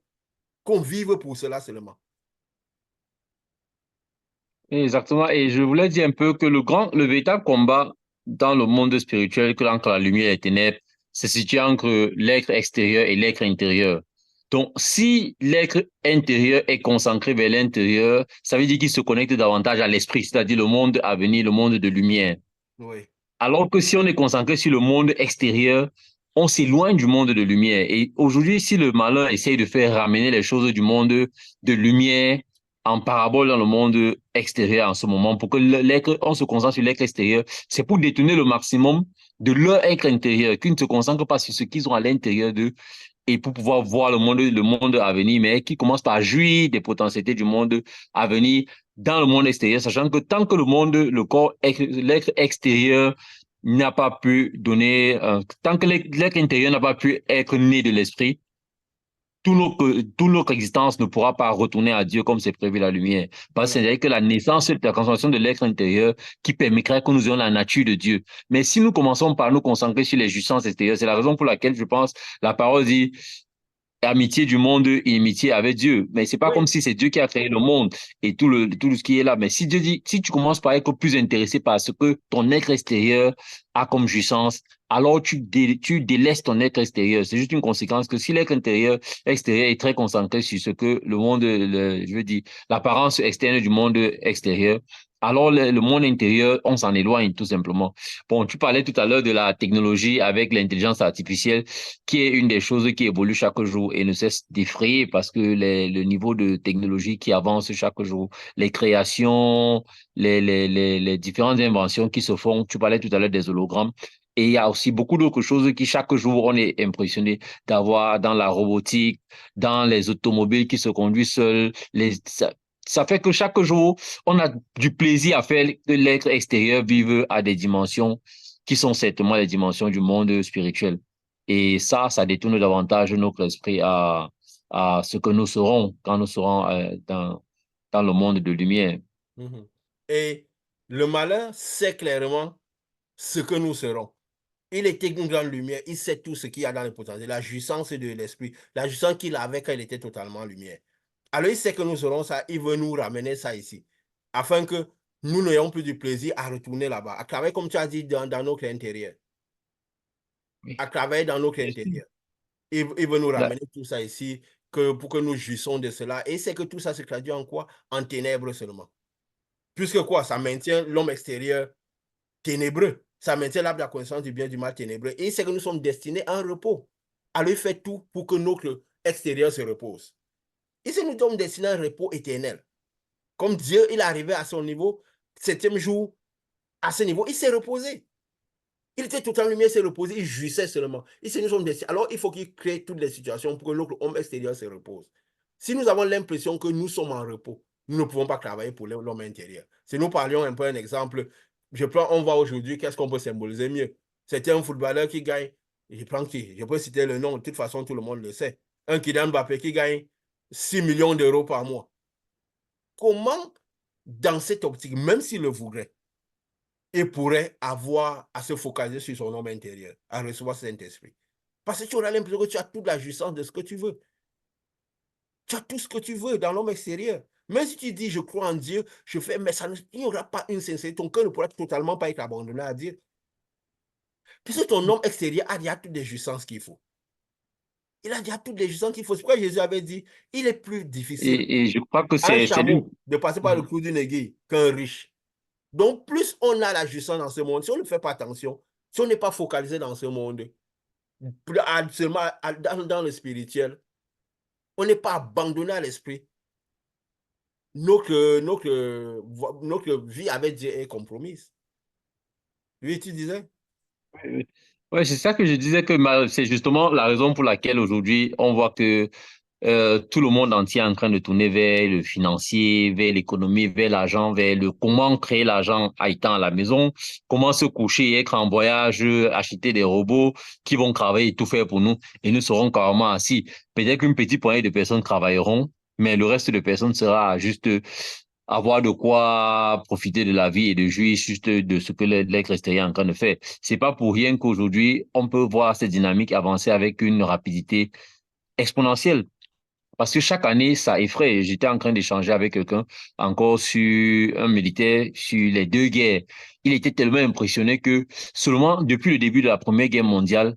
qu'on vive pour cela seulement. Exactement. Et je voulais dire un peu que le véritable combat dans le monde spirituel, que entre la lumière et les ténèbres, se situe entre l'être extérieur et l'être intérieur. Donc, si l'être intérieur est concentré vers l'intérieur, ça veut dire qu'il se connecte davantage à l'esprit, c'est-à-dire le monde à venir, le monde de lumière. Oui. Alors que si on est concentré sur le monde extérieur, on s'éloigne du monde de lumière. Et aujourd'hui, si le malin essaye de faire ramener les choses du monde de lumière en parabole dans le monde extérieur en ce moment, pour que on se concentre sur l'être extérieur, c'est pour détourner le maximum de leur être intérieur, qu'ils ne se concentrent pas sur ce qu'ils ont à l'intérieur d'eux et pour pouvoir voir le monde à venir, mais qui commencent par jouir des potentialités du monde à venir dans le monde extérieur, sachant que tant que le monde, le corps, l'être extérieur n'a pas pu donner, tant que l'être intérieur n'a pas pu être né de l'esprit, toute notre existence ne pourra pas retourner à Dieu comme c'est prévu la lumière. Parce que c'est que la naissance, la transformation de l'être intérieur qui permettrait que nous ayons la nature de Dieu. Mais si nous commençons par nous concentrer sur les jouissances extérieures, c'est la raison pour laquelle je pense la parole dit amitié du monde, inimitié avec Dieu. Mais c'est pas comme Oui, si c'est Dieu qui a créé le monde et tout ce qui est là. Mais si Dieu dit, si tu commences par être plus intéressé par ce que ton être extérieur a comme jouissance, alors tu délaisses ton être extérieur. C'est juste une conséquence que si l'être extérieur est très concentré sur ce que le monde, je veux dire, l'apparence externe du monde extérieur, alors le monde intérieur, on s'en éloigne tout simplement. Bon, tu parlais tout à l'heure de la technologie avec l'intelligence artificielle qui est une des choses qui évolue chaque jour et ne cesse d'effrayer parce que le niveau de technologie qui avance chaque jour, les créations, les différentes inventions qui se font, tu parlais tout à l'heure des hologrammes, et il y a aussi beaucoup d'autres choses qui chaque jour on est impressionné d'avoir dans la robotique, dans les automobiles qui se conduisent seuls, ça fait que chaque jour, on a du plaisir à faire que l'être extérieur vive à des dimensions qui sont certainement les dimensions du monde spirituel. Et ça détourne davantage notre esprit à ce que nous serons quand nous serons dans le monde de lumière. mhm. Et le malin sait clairement ce que nous serons. Il était une grande lumière, il sait tout ce qu'il y a dans le potentiel, la jouissance de l'esprit, la jouissance qu'il avait quand il était totalement lumière. Alors il sait que nous serons ça, il veut nous ramener ça ici, afin que nous n'ayons plus du plaisir à retourner là-bas, à travers, comme tu as dit, dans notre intérieur, Oui. à travers dans notre intérieur. Il veut nous Là, ramener tout ça ici, pour que nous jouissons de cela. Et c'est que tout ça se traduit en quoi? En ténèbres seulement. Puisque quoi? Ça maintient l'homme extérieur ténébreux. Ça maintient l'arbre de la connaissance du bien et du mal ténébreux. Et c'est que nous sommes destinés à un repos. À lui faire tout pour que notre extérieur se repose. Et c'est nous sommes destinés à un repos éternel. Comme Dieu, il est arrivé à son niveau, septième jour, à ce niveau, il s'est reposé. Il était totalement lumière, il s'est reposé, il jouissait seulement. Et si nous sommes destinés, alors il faut qu'il crée toutes les situations pour que notre homme extérieur se repose. Si nous avons l'impression que nous sommes en repos, nous ne pouvons pas travailler pour l'homme intérieur. Si nous parlions un peu un exemple, on voit aujourd'hui, qu'est-ce qu'on peut symboliser mieux? C'était un footballeur qui gagne, je prends qui? Je peux citer le nom, de toute façon, tout le monde le sait. Un Kylian Mbappé qui gagne 6 millions d'euros par mois. Comment, dans cette optique, même s'il le voudrait, il pourrait avoir à se focaliser sur son homme intérieur, à recevoir Saint-Esprit? Parce que tu auras l'impression que tu as toute la jouissance de ce que tu veux. Tu as tout ce que tu veux dans l'homme extérieur. Même si tu dis, je crois en Dieu, je fais, mais ça il n'y aura pas une sincérité. Ton cœur ne pourra totalement pas être abandonné à Dieu. Puisque ton homme extérieur a déjà toutes les jouissances qu'il faut. Il a déjà toutes les jouissances qu'il faut. C'est pourquoi Jésus avait dit, il est plus difficile et je crois que à un c'est d'une... chameau de passer par le clou d'une aiguille qu'un riche. Donc, plus on a la jouissance dans ce monde, si on ne fait pas attention, si on n'est pas focalisé dans ce monde, seulement dans le spirituel, on n'est pas abandonné à l'esprit, notre vie avec Dieu est compromise. Oui, tu disais? Ouais, c'est ça que je disais que c'est justement la raison pour laquelle aujourd'hui on voit que tout le monde entier est en train de tourner vers le financier, vers l'économie, vers l'argent, vers le comment créer l'argent à étant à la maison, comment se coucher, être en voyage, acheter des robots qui vont travailler et tout faire pour nous et nous serons carrément assis. Peut-être qu'une petite poignée de personnes travailleront, mais le reste de personnes sera juste avoir de quoi profiter de la vie et de jouir juste de ce que l'être extérieur est en train de faire. C'est pas pour rien qu'aujourd'hui, on peut voir cette dynamique avancer avec une rapidité exponentielle. Parce que chaque année, ça effraie. J'étais en train d'échanger avec quelqu'un encore sur un militaire, sur les deux guerres. Il était tellement impressionné que seulement depuis le début de la Première Guerre mondiale,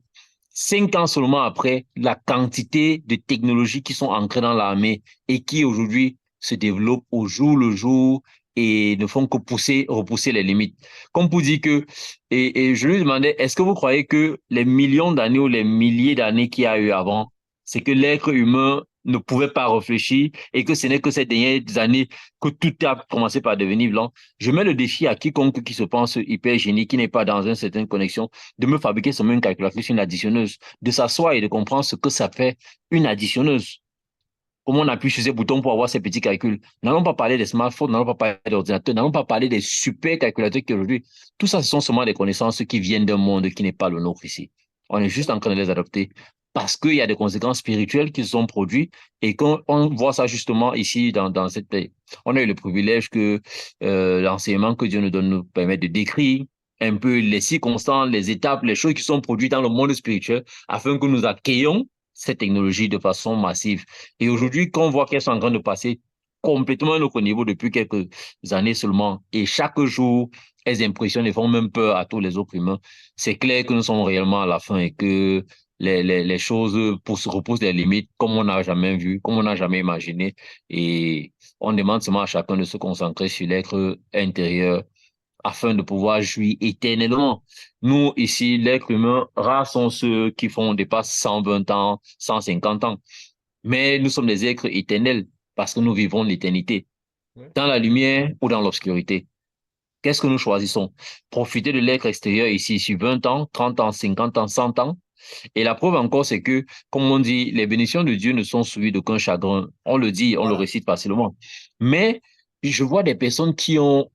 5 ans seulement après, la quantité de technologies qui sont ancrées dans l'armée et qui aujourd'hui se développent au jour le jour et ne font que repousser les limites. Comme pour dire que, et je lui demandais, est-ce que vous croyez que les millions d'années ou les milliers d'années qu'il y a eu avant, c'est que l'être humain ne pouvait pas réfléchir et que ce n'est que ces dernières années que tout a commencé par devenir blanc? Je mets le défi à quiconque qui se pense hyper génie, qui n'est pas dans une certaine connexion, de me fabriquer seulement une calculatrice, une additionneuse, de s'asseoir et de comprendre ce que ça fait une additionneuse. Comment on appuie sur ces boutons pour avoir ces petits calculs. N'allons pas parler des smartphones, n'allons pas parler d'ordinateurs, n'allons pas parler des super calculateurs qu'aujourd'hui. Tout ça, ce sont seulement des connaissances qui viennent d'un monde qui n'est pas le nôtre ici. On est juste en train de les adopter parce qu'il y a des conséquences spirituelles qui se sont produites et qu'on voit ça justement ici dans cette pays. On a eu le privilège que l'enseignement que Dieu nous donne nous permet de décrire un peu les circonstances, les étapes, les choses qui sont produites dans le monde spirituel afin que nous accueillions cette technologie de façon massive. Et Oui, aujourd'hui, quand on voit qu'elles sont en train de passer complètement à notre niveau depuis quelques années seulement, et chaque jour, elles impressionnent et font même peur à tous les autres humains, c'est clair que nous sommes réellement à la fin et que les choses se repoussent des limites comme on n'a jamais vu, comme on n'a jamais imaginé. Et on demande seulement à chacun de se concentrer sur l'être intérieur afin de pouvoir jouir éternellement. Nous, ici, l'être humain, rares sont ceux qui font, dépassent 120 ans, 150 ans. Mais nous sommes des êtres éternels parce que nous vivons l'éternité, oui, dans la lumière ou dans l'obscurité. Qu'est-ce que nous choisissons? Profiter de l'être extérieur ici sur 20 ans, 30 ans, 50 ans, 100 ans. Et la preuve encore, c'est que, comme on dit, les bénédictions de Dieu ne sont suivies d'aucun chagrin. On le dit, on le voilà. récite facilement. Mais je vois des personnes qui ont,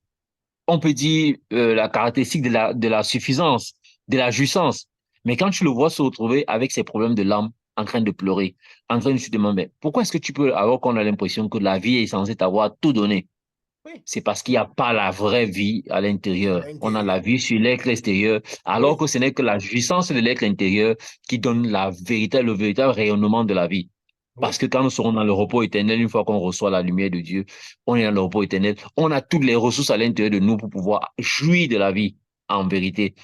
on peut dire, la caractéristique de la suffisance, de la jouissance. Mais quand tu le vois se retrouver avec ses problèmes de l'âme, en train de pleurer, en train de se demander, pourquoi est-ce que tu peux, alors qu'on a l'impression que la vie est censée t'avoir tout donné? Oui, C'est parce qu'il n'y a pas la vraie vie à à l'intérieur. On a la l'intérieur. vie sur l'être extérieur, alors Oui, que ce n'est que la jouissance de l'être intérieur qui donne la vérité, le véritable rayonnement de la vie. Parce oui, que quand nous serons dans le repos éternel, une fois qu'on reçoit la lumière de Dieu, on est dans le repos éternel. On a toutes les ressources à l'intérieur de nous pour pouvoir jouir de la vie en vérité.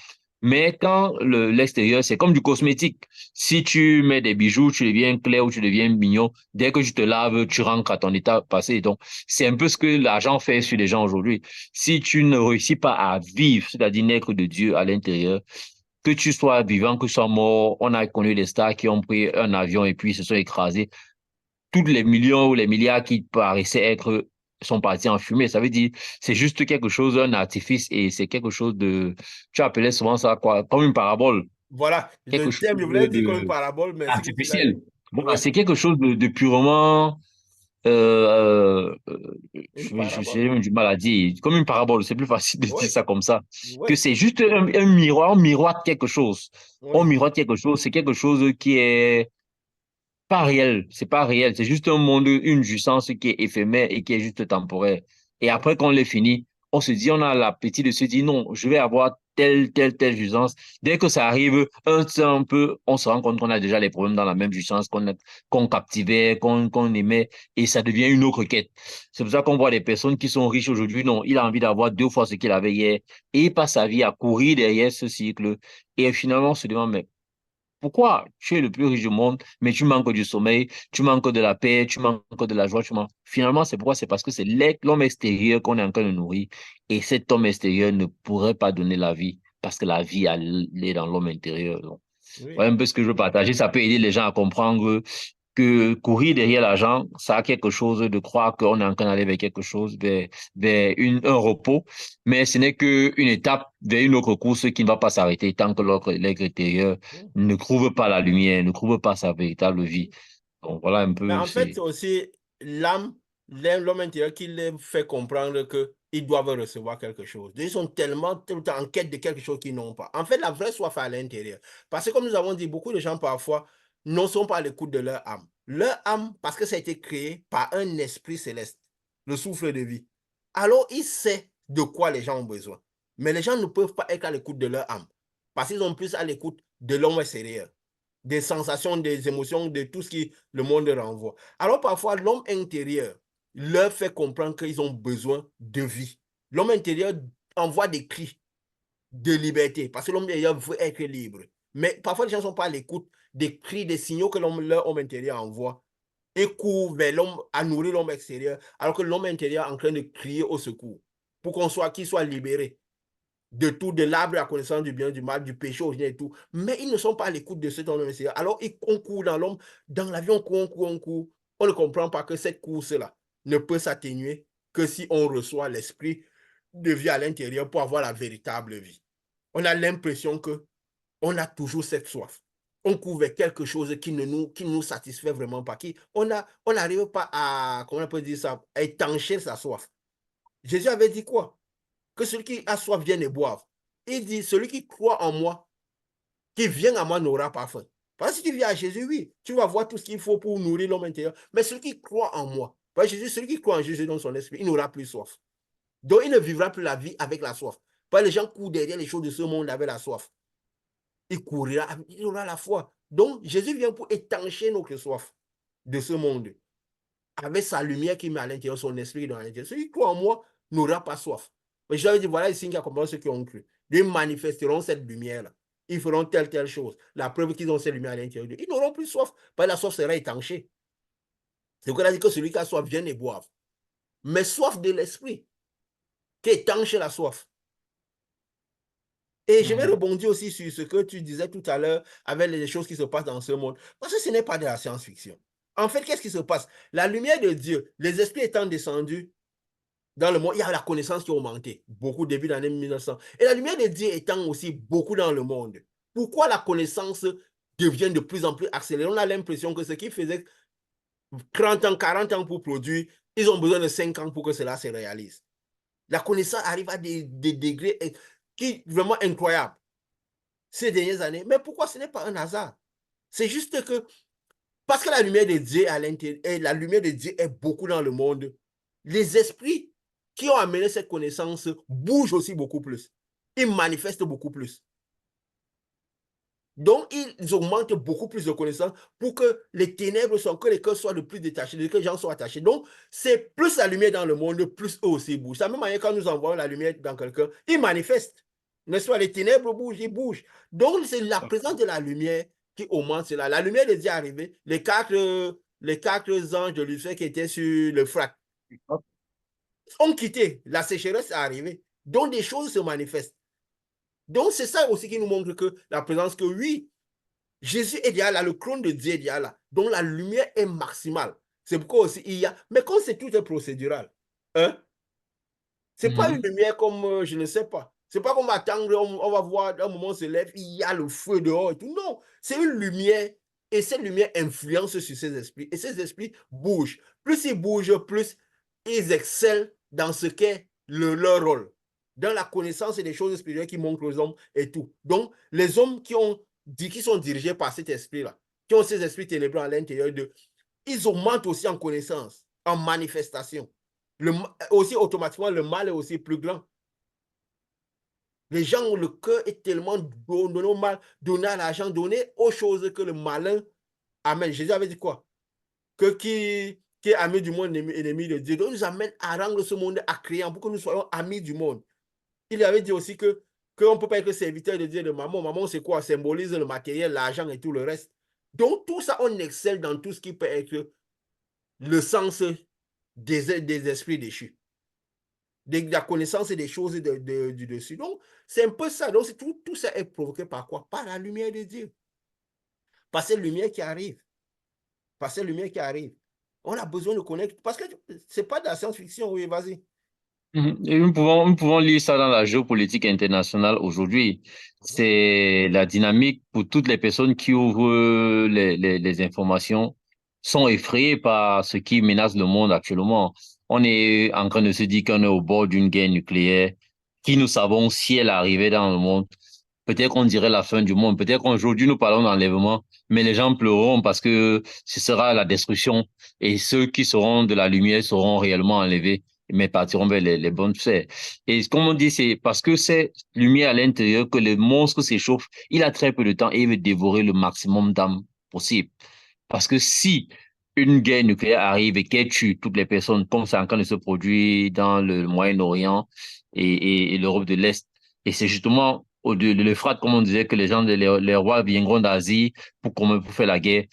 Mais quand l'extérieur, c'est comme du cosmétique. Si tu mets des bijoux, tu deviens clair ou tu deviens mignon. Dès que tu te laves, tu rentres à ton état passé. Donc, c'est un peu ce que l'argent fait sur les gens aujourd'hui. Si tu ne réussis pas à vivre, c'est-à-dire naître de Dieu à l'intérieur, que tu sois vivant, que tu sois mort, on a connu des stars qui ont pris un avion et puis se sont écrasés. Tous les millions ou les milliards qui paraissaient être sont partis en fumée. Ça veut dire, c'est juste quelque chose, un artifice et c'est quelque chose de, tu appelais souvent ça quoi, comme une parabole, voilà. quelque Le chose thème, je voulais dire comme une de parabole, mais ce que tu l'as artificiel. dit. Voilà, Oui, c'est quelque chose de purement, euh, euh, une j'ai parabole. même du mal à dire, comme une parabole, c'est plus facile de Oui, dire ça comme ça, que oui, c'est juste un miroir, on miroite quelque chose. On oui, miroite quelque chose, c'est quelque chose qui est pas réel, c'est pas réel, c'est juste un monde, une jouissance qui est éphémère et qui est juste temporaire. Et oui, après qu'on l'ait fini, on se dit, on a l'appétit de se dire, non, je vais avoir telle jouissance. Dès que ça arrive, un peu, on se rend compte qu'on a déjà les problèmes dans la même jouissance qu'on captivait, qu'on aimait, et ça devient une autre quête. C'est pour ça qu'on voit des personnes qui sont riches aujourd'hui, non, il a envie d'avoir deux fois ce qu'il avait hier, et il passe sa vie à courir derrière ce cycle, et finalement, on se demande, mais pourquoi tu es le plus riche du monde, mais tu manques du sommeil, tu manques de la paix, tu manques de la joie, tu manques. Finalement, c'est pourquoi? C'est parce que c'est l'homme extérieur qu'on est en train de nourrir. Et cet homme extérieur ne pourrait pas donner la vie, parce que la vie, elle est dans l'homme intérieur. Donc, oui. voilà un peu ce que je veux partager. Ça peut aider les gens à comprendre que courir derrière l'argent, ça a quelque chose de croire qu'on est en train d'aller vers quelque chose, vers un repos, mais ce n'est qu'une étape vers une autre course qui ne va pas s'arrêter tant que l'être intérieur Oui. ne trouve pas la lumière, ne trouve pas sa véritable vie. Donc voilà un Mais peu, en fait, c'est c'est... aussi l'âme, l'homme intérieur qui les fait comprendre qu'ils doivent recevoir quelque chose. Ils sont tellement tout le temps en quête de quelque chose qu'ils n'ont pas. En fait, la vraie soif est à l'intérieur. Parce que comme nous avons dit, beaucoup de gens parfois ne sont pas à l'écoute de leur âme. Leur âme, parce que ça a été créé par un esprit céleste, le souffle de vie. Alors, il sait de quoi les gens ont besoin. Mais les gens ne peuvent pas être à l'écoute de leur âme. Parce qu'ils sont plus à l'écoute de l'homme extérieur, des sensations, des émotions, de tout ce qui le monde renvoie. Alors parfois, l'homme intérieur leur fait comprendre qu'ils ont besoin de vie. L'homme intérieur envoie des cris de liberté parce que l'homme intérieur veut être libre. Mais parfois, les gens ne sont pas à l'écoute des cris, des signaux que leur homme intérieur envoie et courent vers l'homme, à nourrir l'homme extérieur, alors que l'homme intérieur est en train de crier au secours pour qu'il soit libéré de tout, de l'arbre à la connaissance du bien, du mal, du péché originel et tout. Mais ils ne sont pas à l'écoute de cet homme extérieur. Alors, on court dans l'homme, dans l'avion, on court, on court, on court. On ne comprend pas que cette course-là ne peut s'atténuer que si on reçoit l'esprit de vie à l'intérieur pour avoir la véritable vie. On a l'impression que on a toujours cette soif. On court vers quelque chose qui nous satisfait vraiment pas. On n'arrive pas à, comment on peut dire ça, à étancher sa soif. Jésus avait dit quoi? Que celui qui a soif vienne et boive. Il dit, celui qui croit en moi, qui vient à moi n'aura pas faim. Parce que si tu viens à Jésus, oui, tu vas voir tout ce qu'il faut pour nourrir l'homme intérieur. Mais celui qui croit en moi, parce que Jésus, celui qui croit en Jésus dans son esprit, il n'aura plus soif. Donc, il ne vivra plus la vie avec la soif. Parce que les gens courent derrière les choses de ce monde avec la soif. Il courira, il aura la foi. Donc, Jésus vient pour étancher notre soif de ce monde, avec sa lumière qui met à l'intérieur, son esprit dans l'intérieur. Celui qui croit en moi n'aura pas soif. Mais je leur ai dit, voilà les signes qui accompagnent ceux qui ont cru. Ils manifesteront cette lumière-là. Ils feront telle chose. La preuve qu'ils ont cette lumière à l'intérieur d'eux. Ils n'auront plus soif, parce que la soif sera étanchée. C'est pourquoi il a dit que celui qui a soif vienne et boive. Mais soif de l'esprit, qui étanche la soif. Et je vais rebondir aussi sur ce que tu disais tout à l'heure avec les choses qui se passent dans ce monde. Parce que ce n'est pas de la science-fiction. En fait, qu'est-ce qui se passe? La lumière de Dieu, les esprits étant descendus dans le monde, il y a la connaissance qui a augmenté. Beaucoup début de l'année 1900. Et la lumière de Dieu étant aussi beaucoup dans le monde. Pourquoi la connaissance devient de plus en plus accélérée? On a l'impression que ce qui faisait 30 ans, 40 ans pour produire, ils ont besoin de 5 ans pour que cela se réalise. La connaissance arrive à des degrés qui vraiment incroyables ces dernières années. Mais pourquoi ce n'est pas un hasard? C'est juste que parce que la lumière de Dieu à l'intérieur, et la lumière de Dieu est beaucoup dans le monde, les esprits qui ont amené cette connaissance bougent aussi beaucoup plus. Ils manifestent beaucoup plus. Donc, ils augmentent beaucoup plus de connaissances pour que les ténèbres soient, que les cœurs soient le plus détachés, que les gens soient attachés. Donc, c'est plus la lumière dans le monde, plus eux aussi bougent. De la même manière, quand nous envoyons la lumière dans quelqu'un, ils manifestent. N'est-ce pas? Les ténèbres bougent, ils bougent. Donc, c'est la présence de la lumière qui augmente cela. La lumière est déjà arrivée. Les quatre anges de Lucifer qui étaient sur le Frat ont quitté. La sécheresse est arrivée. Donc, des choses se manifestent. Donc, c'est ça aussi qui nous montre que la présence, que oui, Jésus est déjà là, le trône de Dieu est déjà là. Donc, la lumière est maximale. C'est pourquoi aussi il y a. Mais comme c'est tout est procédural, hein, c'est pas une lumière comme, je ne sais pas. C'est pas comme attendre, on va voir, un moment se lève, il y a le feu dehors et tout. Non, c'est une lumière et cette lumière influence sur ces esprits et ces esprits bougent. Plus ils bougent, plus ils excellent dans ce qu'est leur rôle, dans la connaissance et des choses spirituelles qui montrent aux hommes et tout. Donc, les hommes qui sont dirigés par cet esprit-là, qui ont ces esprits ténébreux à l'intérieur d'eux, ils augmentent aussi en connaissance, en manifestation. Aussi, automatiquement, le mal est aussi plus grand. Les gens, le cœur est tellement donné au mal, donné à l'argent, donné aux choses que le malin amène. Jésus avait dit quoi? Que qui est ami du monde, ennemi de Dieu. Donc, il nous amène à rendre ce monde accréant pour que nous soyons amis du monde. Il avait dit aussi qu'on ne peut pas être serviteur de Dieu et de maman. Maman, c'est quoi? Symbolise le matériel, l'argent et tout le reste. Donc, tout ça, on excelle dans tout ce qui peut être le sens des esprits déchus, de la connaissance des choses du dessus. Donc, c'est un peu ça. Donc, tout ça est provoqué par quoi? Par la lumière de Dieu. Par cette lumière qui arrive. Par cette lumière qui arrive. On a besoin de connaître. Parce que ce n'est pas de la science-fiction. Oui, vas-y. Et nous pouvons lire ça dans la géopolitique internationale aujourd'hui. C'est la dynamique pour toutes les personnes qui ouvrent les informations, sont effrayées par ce qui menace le monde actuellement. On est en train de se dire qu'on est au bord d'une guerre nucléaire qui, nous savons, si elle arrivait dans le monde, peut-être qu'on dirait la fin du monde. Peut-être qu'aujourd'hui, nous parlons d'enlèvement, mais les gens pleureront parce que ce sera la destruction et ceux qui seront de la lumière seront réellement enlevés mais partiront vers les bonnes sphères. Et comme on dit, c'est parce que c'est lumière à l'intérieur que le monstre s'échauffe. Il a très peu de temps et il veut dévorer le maximum d'âmes possible. Parce que si une guerre nucléaire arrive et qu'elle tue toutes les personnes, comme c'est en train de se produire dans le Moyen-Orient et l'Europe de l'Est, et c'est justement de l'Euphrate, comme on disait, que les rois viendront d'Asie pour faire la guerre,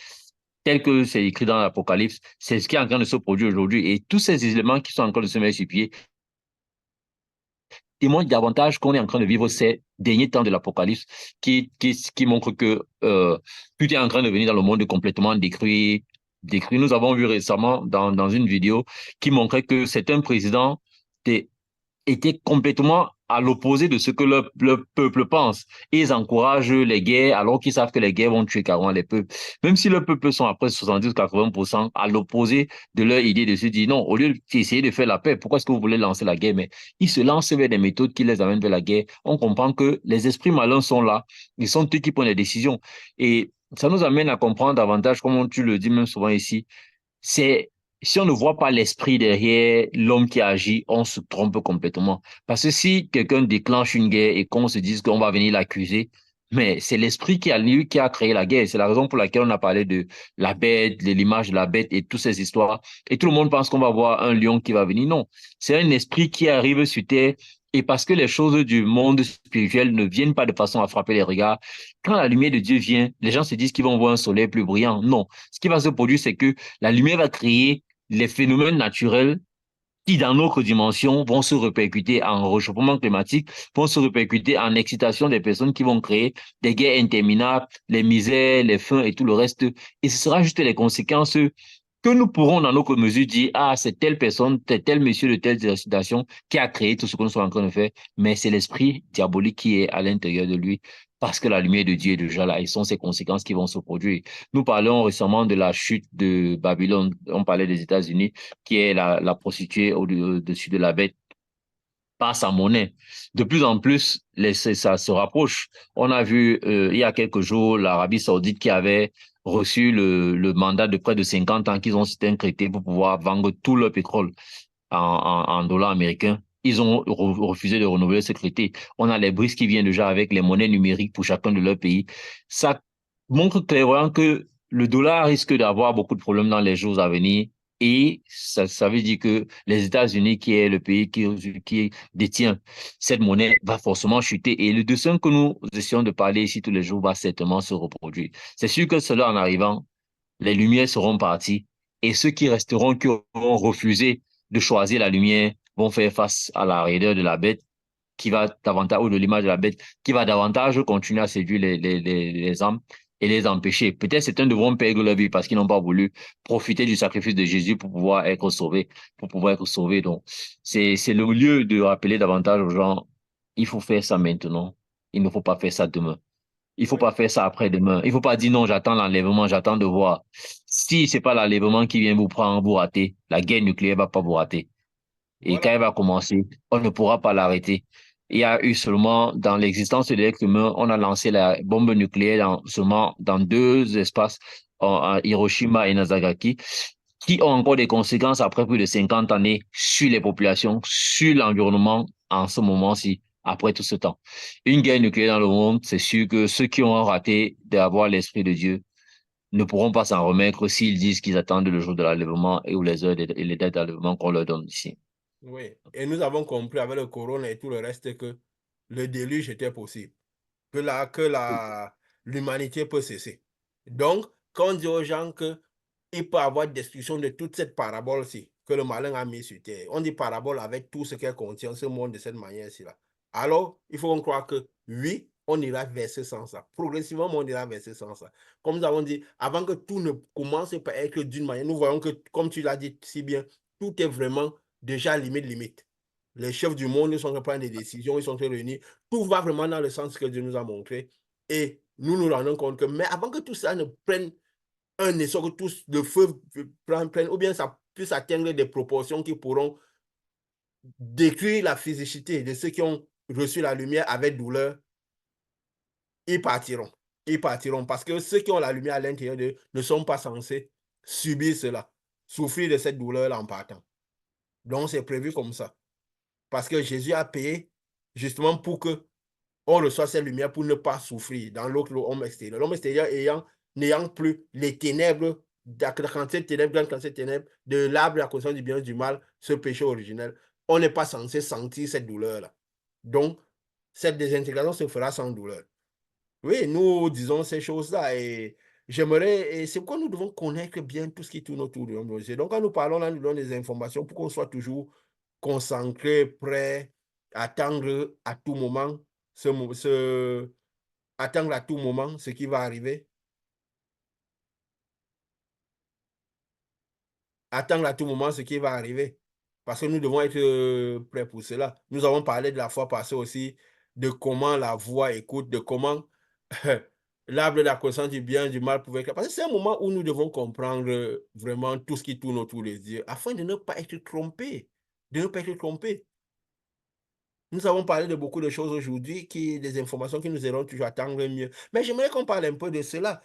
tel que c'est écrit dans l'Apocalypse, c'est ce qui est en train de se produire aujourd'hui. Et tous ces éléments qui sont en train de se mettre sur pied témoignent davantage qu'on est en train de vivre ces derniers temps de l'Apocalypse qui montrent que tout est en train de venir dans le monde complètement détruit. Nous avons vu récemment dans une vidéo qui montrait que c'est un président étaient complètement à l'opposé de ce que le peuple pense. Et ils encouragent les guerres alors qu'ils savent que les guerres vont tuer carrément les peuples. Même si le peuple sont après 70-80% à l'opposé de leur idée de se dire non, au lieu d'essayer de faire la paix, pourquoi est-ce que vous voulez lancer la guerre? Mais ils se lancent vers des méthodes qui les amènent vers la guerre. On comprend que les esprits malins sont là. Ils sont eux qui prennent les décisions. Et ça nous amène à comprendre davantage, comme tu le dis même souvent ici, c'est si on ne voit pas l'esprit derrière l'homme qui agit, on se trompe complètement. Parce que si quelqu'un déclenche une guerre et qu'on se dise qu'on va venir l'accuser, Mais c'est l'esprit qui a créé la guerre. C'est la raison pour laquelle on a parlé de la bête, de l'image de la bête et toutes ces histoires. Et tout le monde pense qu'on va voir un lion qui va venir. Non, c'est un esprit qui arrive sur Terre. Et parce que les choses du monde spirituel ne viennent pas de façon à frapper les regards, quand la lumière de Dieu vient, les gens se disent qu'ils vont voir un soleil plus brillant. Non, ce qui va se produire, c'est que la lumière va créer les phénomènes naturels qui, dans notre dimension, vont se répercuter en réchauffement climatique, vont se répercuter en excitation des personnes qui vont créer des guerres interminables, les misères, les feux et tout le reste. Et ce sera juste les conséquences que nous pourrons, dans notre mesure, dire, ah, c'est telle personne, c'est tel monsieur de telle situation qui a créé tout ce que nous sommes en train de faire, mais c'est l'esprit diabolique qui est à l'intérieur de lui, parce que la lumière de Dieu est déjà là, et ce sont ces conséquences qui vont se produire. Nous parlons récemment de la chute de Babylone, on parlait des États-Unis, qui est la prostituée au-dessus de la bête, par sa monnaie. De plus en plus, ça se rapproche. On a vu il y a quelques jours l'Arabie Saoudite qui avait reçu le mandat de près de 50 ans qu'ils ont cité un traité pour pouvoir vendre tout leur pétrole en dollars américains. Ils ont refusé de renouveler ce traité. On a les BRICS qui viennent déjà avec les monnaies numériques pour chacun de leurs pays. Ça montre clairement que le dollar risque d'avoir beaucoup de problèmes dans les jours à venir. Et ça veut dire que les États-Unis, qui est le pays qui détient cette monnaie, va forcément chuter. Et le dessin que nous essayons de parler ici tous les jours va certainement se reproduire. C'est sûr que cela en arrivant, les lumières seront parties et ceux qui resteront, qui auront refusé de choisir la lumière, vont faire face à la raideur de la bête qui va davantage, ou de l'image de la bête, qui va davantage continuer à séduire les âmes et les empêcher. Peut-être certains devront perdre leur vie parce qu'ils n'ont pas voulu profiter du sacrifice de Jésus pour pouvoir être sauvés, pour pouvoir être sauvés. Donc, c'est le lieu de rappeler davantage aux gens, il faut faire ça maintenant. Il ne faut pas faire ça demain. Il faut Oui, pas faire ça après-demain. Il faut pas dire non, j'attends l'enlèvement, j'attends de voir. Si c'est pas l'enlèvement qui vient vous prendre, vous rater, la guerre nucléaire va pas vous rater. Et quand voilà. elle va commencer, on ne pourra pas l'arrêter. Il y a eu seulement, dans l'existence de l'être humain, on a lancé la bombe nucléaire seulement dans deux espaces, à Hiroshima et Nagasaki, qui ont encore des conséquences après plus de 50 années sur les populations, sur l'environnement en ce moment-ci, après tout ce temps. Une guerre nucléaire dans le monde, c'est sûr que ceux qui ont raté d'avoir l'esprit de Dieu ne pourront pas s'en remettre s'ils disent qu'ils attendent le jour de l'enlèvement et ou les heures et les dates d'enlèvement qu'on leur donne ici. Oui. Et nous avons compris avec le corona et tout le reste que le déluge était possible, l'humanité peut cesser. Donc, quand on dit aux gens que il peut y avoir destruction de toute cette parabole-ci que le malin a mis sur terre, on dit parabole avec tout ce qu'elle contient, ce monde de cette manière-ci là. Alors, il faut croire que oui, on ira vers ce sens-là. Progressivement, on ira vers ce sens-là. Comme nous avons dit, avant que tout ne commence par être d'une manière, nous voyons que, comme tu l'as dit si bien, tout est vraiment déjà limite. Les chefs du monde sont en train de prendre des décisions, ils sont en train de réunir. Tout va vraiment dans le sens que Dieu nous a montré. Et nous nous rendons compte que, mais avant que tout ça ne prenne un essor, que tout le feu prenne, ou bien ça puisse atteindre des proportions qui pourront décrire la physicité de ceux qui ont reçu la lumière avec douleur, ils partiront. Ils partiront parce que ceux qui ont la lumière à l'intérieur d'eux ne sont pas censés subir cela, souffrir de cette douleur-là en partant. Donc, c'est prévu comme ça. Parce que Jésus a payé justement pour que on reçoit cette lumière pour ne pas souffrir dans l'autre homme extérieur. L'homme extérieur n'ayant plus les ténèbres, la quantité de ténèbres, grande quantité de ténèbres, de l'arbre de la connaissance du bien et du mal, ce péché originel, on n'est pas censé sentir cette douleur-là. Donc, cette désintégration se fera sans douleur. Oui, nous disons ces choses-là et j'aimerais, et c'est pourquoi nous devons connaître bien tout ce qui tourne autour de nous. Donc, quand nous parlons là, nous donnons des informations pour qu'on soit toujours concentré, prêt, attendre à tout moment attendre à tout moment ce qui va arriver, attendre à tout moment ce qui va arriver. Parce que nous devons être prêts pour cela. Nous avons parlé de la fois passée aussi de comment la voix écoute, de comment l'arbre de la connaissance du bien, du mal pouvait être. Parce que c'est un moment où nous devons comprendre vraiment tout ce qui tourne autour des yeux, afin de ne pas être trompés. De ne pas être trompés. Nous avons parlé de beaucoup de choses aujourd'hui, des informations qui nous aideront toujours à attendre mieux. Mais j'aimerais qu'on parle un peu de cela.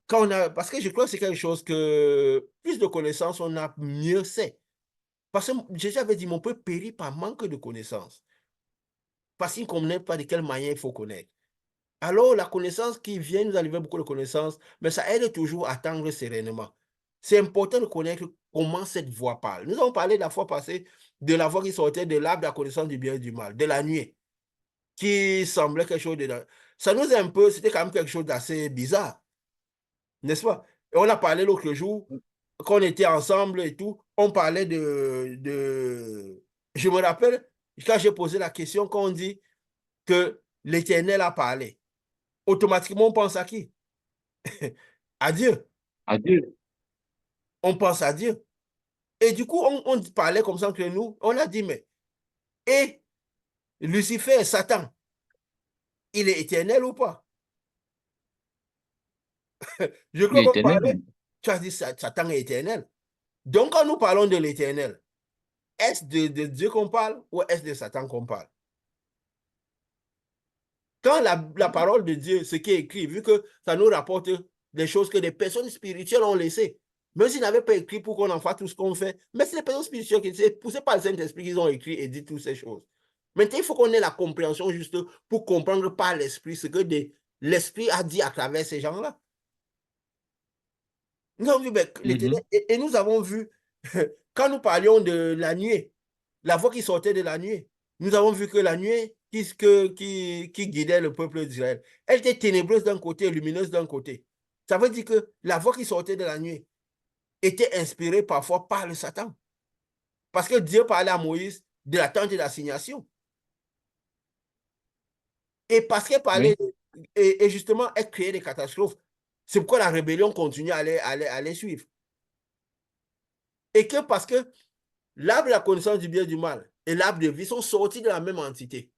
Parce que je crois que c'est quelque chose que plus de connaissances on a, mieux c'est. Parce que Jésus avait dit, mon peuple périt par manque de connaissances. Parce qu'il ne connaît pas de quelle manière il faut connaître. Alors, la connaissance qui vient nous arriver beaucoup de connaissances, mais ça aide toujours à attendre sereinement. C'est important de connaître comment cette voix parle. Nous avons parlé la fois passée de la voix qui sortait de l'arbre de la connaissance du bien et du mal, de la nuée, qui semblait quelque chose de... Ça nous a un peu, c'était quand même quelque chose d'assez bizarre, n'est-ce pas? Et on a parlé l'autre jour, quand on était ensemble et tout, on parlait de... Je me rappelle, quand j'ai posé la question, quand on dit que l'Éternel a parlé, automatiquement on pense à qui? À Dieu. Adieu. On pense à Dieu. Et du coup, on parlait comme ça entre nous. On a dit, mais, et Lucifer, Satan, il est éternel ou pas? Je Il crois est qu'on éternel. parlait, tu as dit Satan est éternel. Donc, quand nous parlons de l'éternel, est-ce de Dieu qu'on parle ou est-ce de Satan qu'on parle? Quand la parole de Dieu, ce qui est écrit, vu que ça nous rapporte des choses que des personnes spirituelles ont laissées, même s'ils n'avaient pas écrit pour qu'on en fasse tout ce qu'on fait, mais c'est les personnes spirituelles qui c'est poussées par le Saint-Esprit qu'ils ont écrit et dit toutes ces choses. Maintenant, il faut qu'on ait la compréhension juste pour comprendre par l'Esprit ce que l'Esprit a dit à travers ces gens-là. Nous avons vu ben, Mhm. et nous avons vu, quand nous parlions de la nuée, la voix qui sortait de la nuée, nous avons vu que la nuée qui guidait le peuple d'Israël, elle était ténébreuse d'un côté et lumineuse d'un côté. Ça veut dire que la voix qui sortait de la nuée était inspirée parfois par le Satan. Parce que Dieu parlait à Moïse de la tente d'assignation. Et parce qu'elle parlait, Oui. et justement, elle créait des catastrophes. C'est pourquoi la rébellion continue à les suivre. Et que parce que l'arbre de la connaissance du bien et du mal et l'arbre de vie sont sortis de la même entité.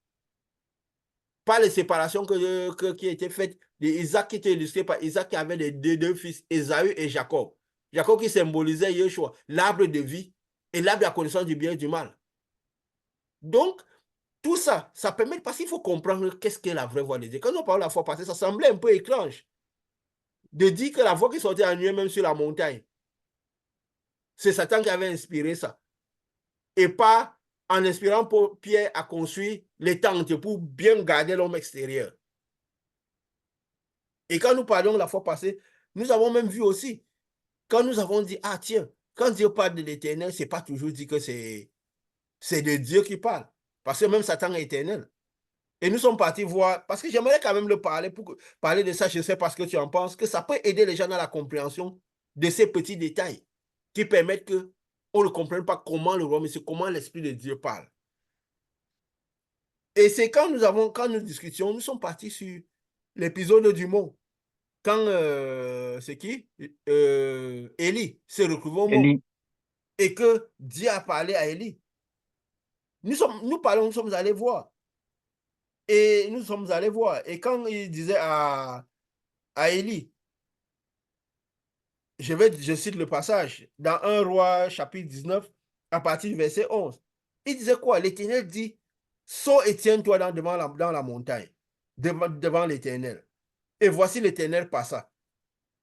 Par les séparations qui étaient faites d'Isaac, qui était illustré par Isaac qui avait les deux fils, Ésaü et Jacob. Jacob qui symbolisait Yeshua, l'arbre de vie et l'arbre de la connaissance du bien et du mal. Donc, tout ça, ça permet, parce qu'il faut comprendre qu'est-ce qu'est la vraie voix de Dieu. Quand on parle la fois passée, ça semblait un peu étrange de dire que la voix qui sortait en nuit, même sur la montagne, c'est Satan qui avait inspiré ça. Et pas en inspirant Pierre à construire les tentes pour bien garder l'homme extérieur. Et quand nous parlons la fois passée, nous avons même vu aussi, quand nous avons dit, ah tiens, quand Dieu parle de l'éternel, c'est pas toujours dit que c'est de Dieu qui parle. Parce que même Satan est éternel. Et nous sommes partis voir, parce que j'aimerais quand même le parler, pour parler de ça, je sais pas ce que tu en penses, que ça peut aider les gens dans la compréhension de ces petits détails qui permettent que on ne comprenne pas comment le roi, mais c'est comment l'Esprit de Dieu parle. Et c'est quand nous discutions, nous sommes partis sur l'épisode du mont. Quand c'est qui? Élie s'est retrouvé au mont Élie. et que Dieu a parlé à Élie. Nous sommes allés voir. Et nous sommes allés voir. Et quand il disait à Élie, je cite le passage, dans 1 Roi chapitre 19, à partir du verset 11. Il disait quoi? L'Éternel dit, saute et tiens-toi dans la montagne, devant l'Éternel. Et voici l'Éternel passa.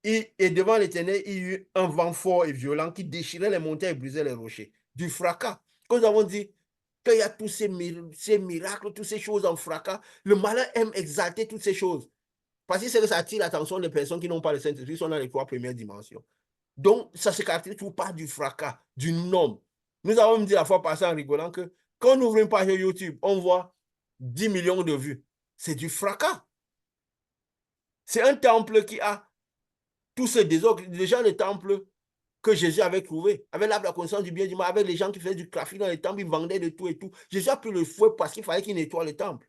Et devant l'Éternel, il y eut un vent fort et violent qui déchirait les montagnes et brisait les rochers. Du fracas. Quand nous avons dit qu'il y a tous ces miracles, toutes ces choses en fracas, le malin aime exalter toutes ces choses. Parce que c'est que ça attire l'attention des personnes qui n'ont pas le Saint-Esprit, qui sont dans les trois premières dimensions. Donc, ça se caractérise toujours par du fracas, du nombre. Nous avons dit la fois passée en rigolant que quand on ouvre une page YouTube, on voit 10 millions de vues. C'est du fracas. C'est un temple qui a tout ce désordre. Déjà, le temple que Jésus avait trouvé, avec l'arbre de la connaissance du bien et du mal, avec les gens qui faisaient du trafic dans les temples, ils vendaient de tout et tout. Jésus a pris le fouet parce qu'il fallait qu'il nettoie le temple.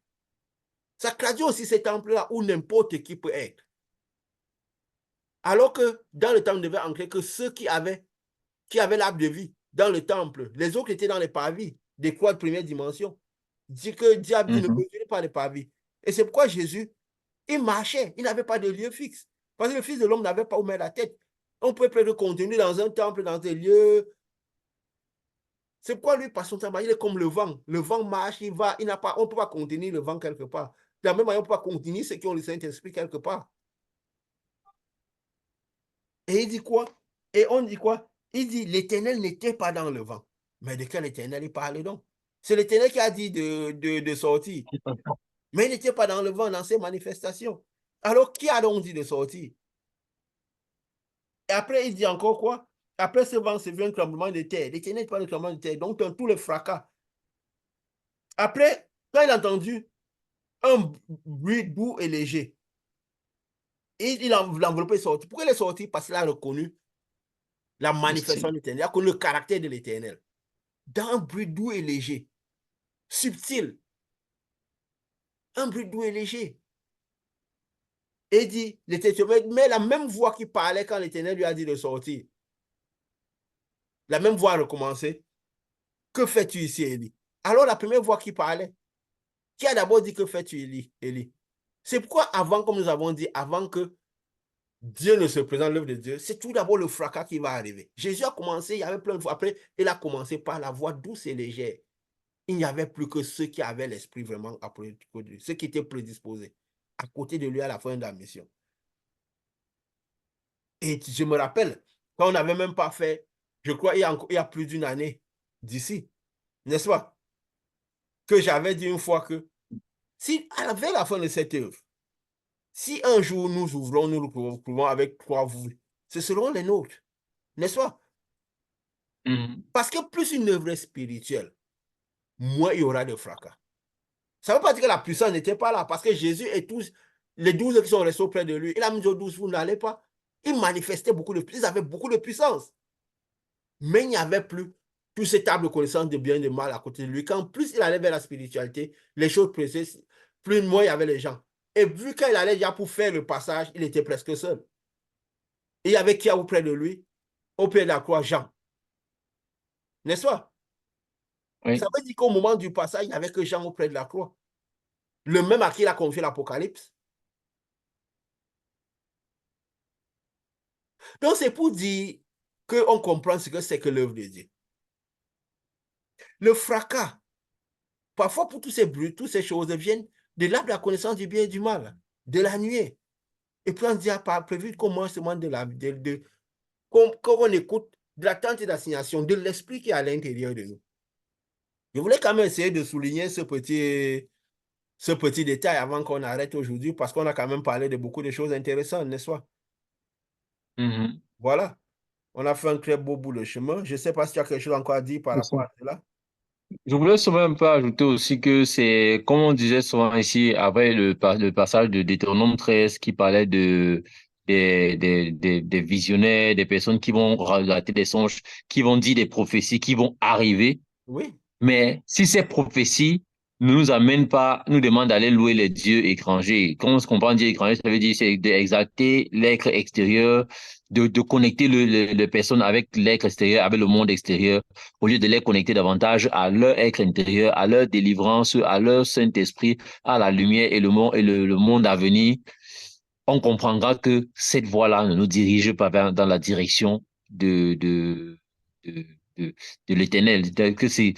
Ça traduit aussi ces temples-là où n'importe qui peut être. Alors que dans le temple, on devait entrer que ceux qui avaient l'arbre de vie dans le temple, les autres étaient dans les parvis, des croix de première dimension. Dit que diable dit ne Mhm. mesurez pas les parvis. Et c'est pourquoi Jésus, il marchait, il n'avait pas de lieu fixe. Parce que le Fils de l'homme n'avait pas où mettre la tête. On peut peut-être contenir dans un temple, dans des lieux. C'est pourquoi lui, par son temps, il est comme le vent. Le vent marche, il va, il n'a pas, on ne peut pas contenir le vent quelque part. De la même manière, on ne peut pas contenir ceux qui ont le Saint-Esprit quelque part. Et il dit quoi? Et on dit quoi? Il dit, l'Éternel n'était pas dans le vent. Mais de quel Éternel il parle donc? C'est l'Éternel qui a dit de sortir. Mais il n'était pas dans le vent, dans ses manifestations. Alors, qui a donc dit de sortir? Et après, il dit encore quoi? Après ce vent, c'est venu un tremblement de terre. L'Éternel parle de tremblement de terre. Donc, dans tout le fracas. Après, quand il a entendu un bruit doux et léger, il a enveloppé sorti. Pourquoi il est sorti? Parce qu'il a reconnu la manifestation de l'Éternel. Il a connu le caractère de l'Éternel. Dans un bruit doux et léger, subtil, un bruit doux et léger. Et il dit, mais la même voix qui parlait quand l'Éternel lui a dit de sortir, la même voix a recommencé. Que fais-tu ici, Élie? Alors la première voix qui parlait, qui a d'abord dit que fais-tu, Élie? C'est pourquoi avant, comme nous avons dit, avant que Dieu ne se présente, l'œuvre de Dieu, c'est tout d'abord le fracas qui va arriver. Jésus a commencé, il y avait plein de fois. Après, il a commencé par la voix douce et légère. Il n'y avait plus que ceux qui avaient l'esprit vraiment approché de Dieu, ceux qui étaient prédisposés à côté de lui à la fin de la mission. Et je me rappelle, quand on n'avait même pas fait, je crois, il y a plus d'une année d'ici, n'est-ce pas? Que j'avais dit une fois que si, vers la fin de cette œuvre, si un jour nous ouvrons, nous nous retrouvons avec 3 vues, ce seront les nôtres, n'est-ce pas? Parce que plus une œuvre est spirituelle, moins il y aura de fracas. Ça ne veut pas dire que la puissance n'était pas là, parce que Jésus et tous les 12 qui sont restés auprès de lui, il a mis aux 12, vous n'allez pas. Ils manifestaient beaucoup de puissance, ils avaient beaucoup de puissance. Mais il n'y avait plus toute cette table de connaissance de bien et de mal à côté de lui. Quand plus il allait vers la spiritualité, les choses pressaient, plus moins il y avait les gens. Et vu qu'il allait déjà pour faire le passage, il était presque seul. Et il y avait qui auprès de lui? Au pied de la croix, Jean. N'est-ce pas? Ça Oui. veut dire qu'au moment du passage, il n'y avait que Jean auprès de la croix. Le même à qui il a confié l'Apocalypse. Donc c'est pour dire qu'on comprend ce que c'est que l'œuvre de Dieu. Le fracas, parfois pour tous ces bruits, toutes ces choses viennent de l'arbre de la connaissance du bien et du mal, de la nuée. Et puis on dit, pas prévu qu'on mange seulement qu'on écoute de l'attente et d'assignation, de l'esprit qui est à l'intérieur de nous. Je voulais quand même essayer de souligner ce petit détail avant qu'on arrête aujourd'hui, parce qu'on a quand même parlé de beaucoup de choses intéressantes, n'est-ce pas? Voilà. On a fait un très beau bout de chemin. Je ne sais pas si tu as quelque chose encore à dire par rapport Aussi. à cela. Je voulais seulement un peu ajouter aussi que c'est, comme on disait souvent ici, après le passage de Deutéronome 13 qui parlait des visionnaires, des personnes qui vont relater des songes, qui vont dire des prophéties, qui vont arriver. Oui, Mais si ces prophéties ne nous amènent pas, nous demandent d'aller louer les dieux étrangers. Quand on se comprend Dieu étranger, ça veut dire c'est d'exalter l'être extérieur, de connecter les personnes avec l'être extérieur, avec le monde extérieur, au lieu de les connecter davantage à leur être intérieur, à leur délivrance, à leur Saint-Esprit, à la lumière et le monde à venir. On comprendra que cette voie-là ne nous dirige pas dans la direction de, de, de l'Éternel, que c'est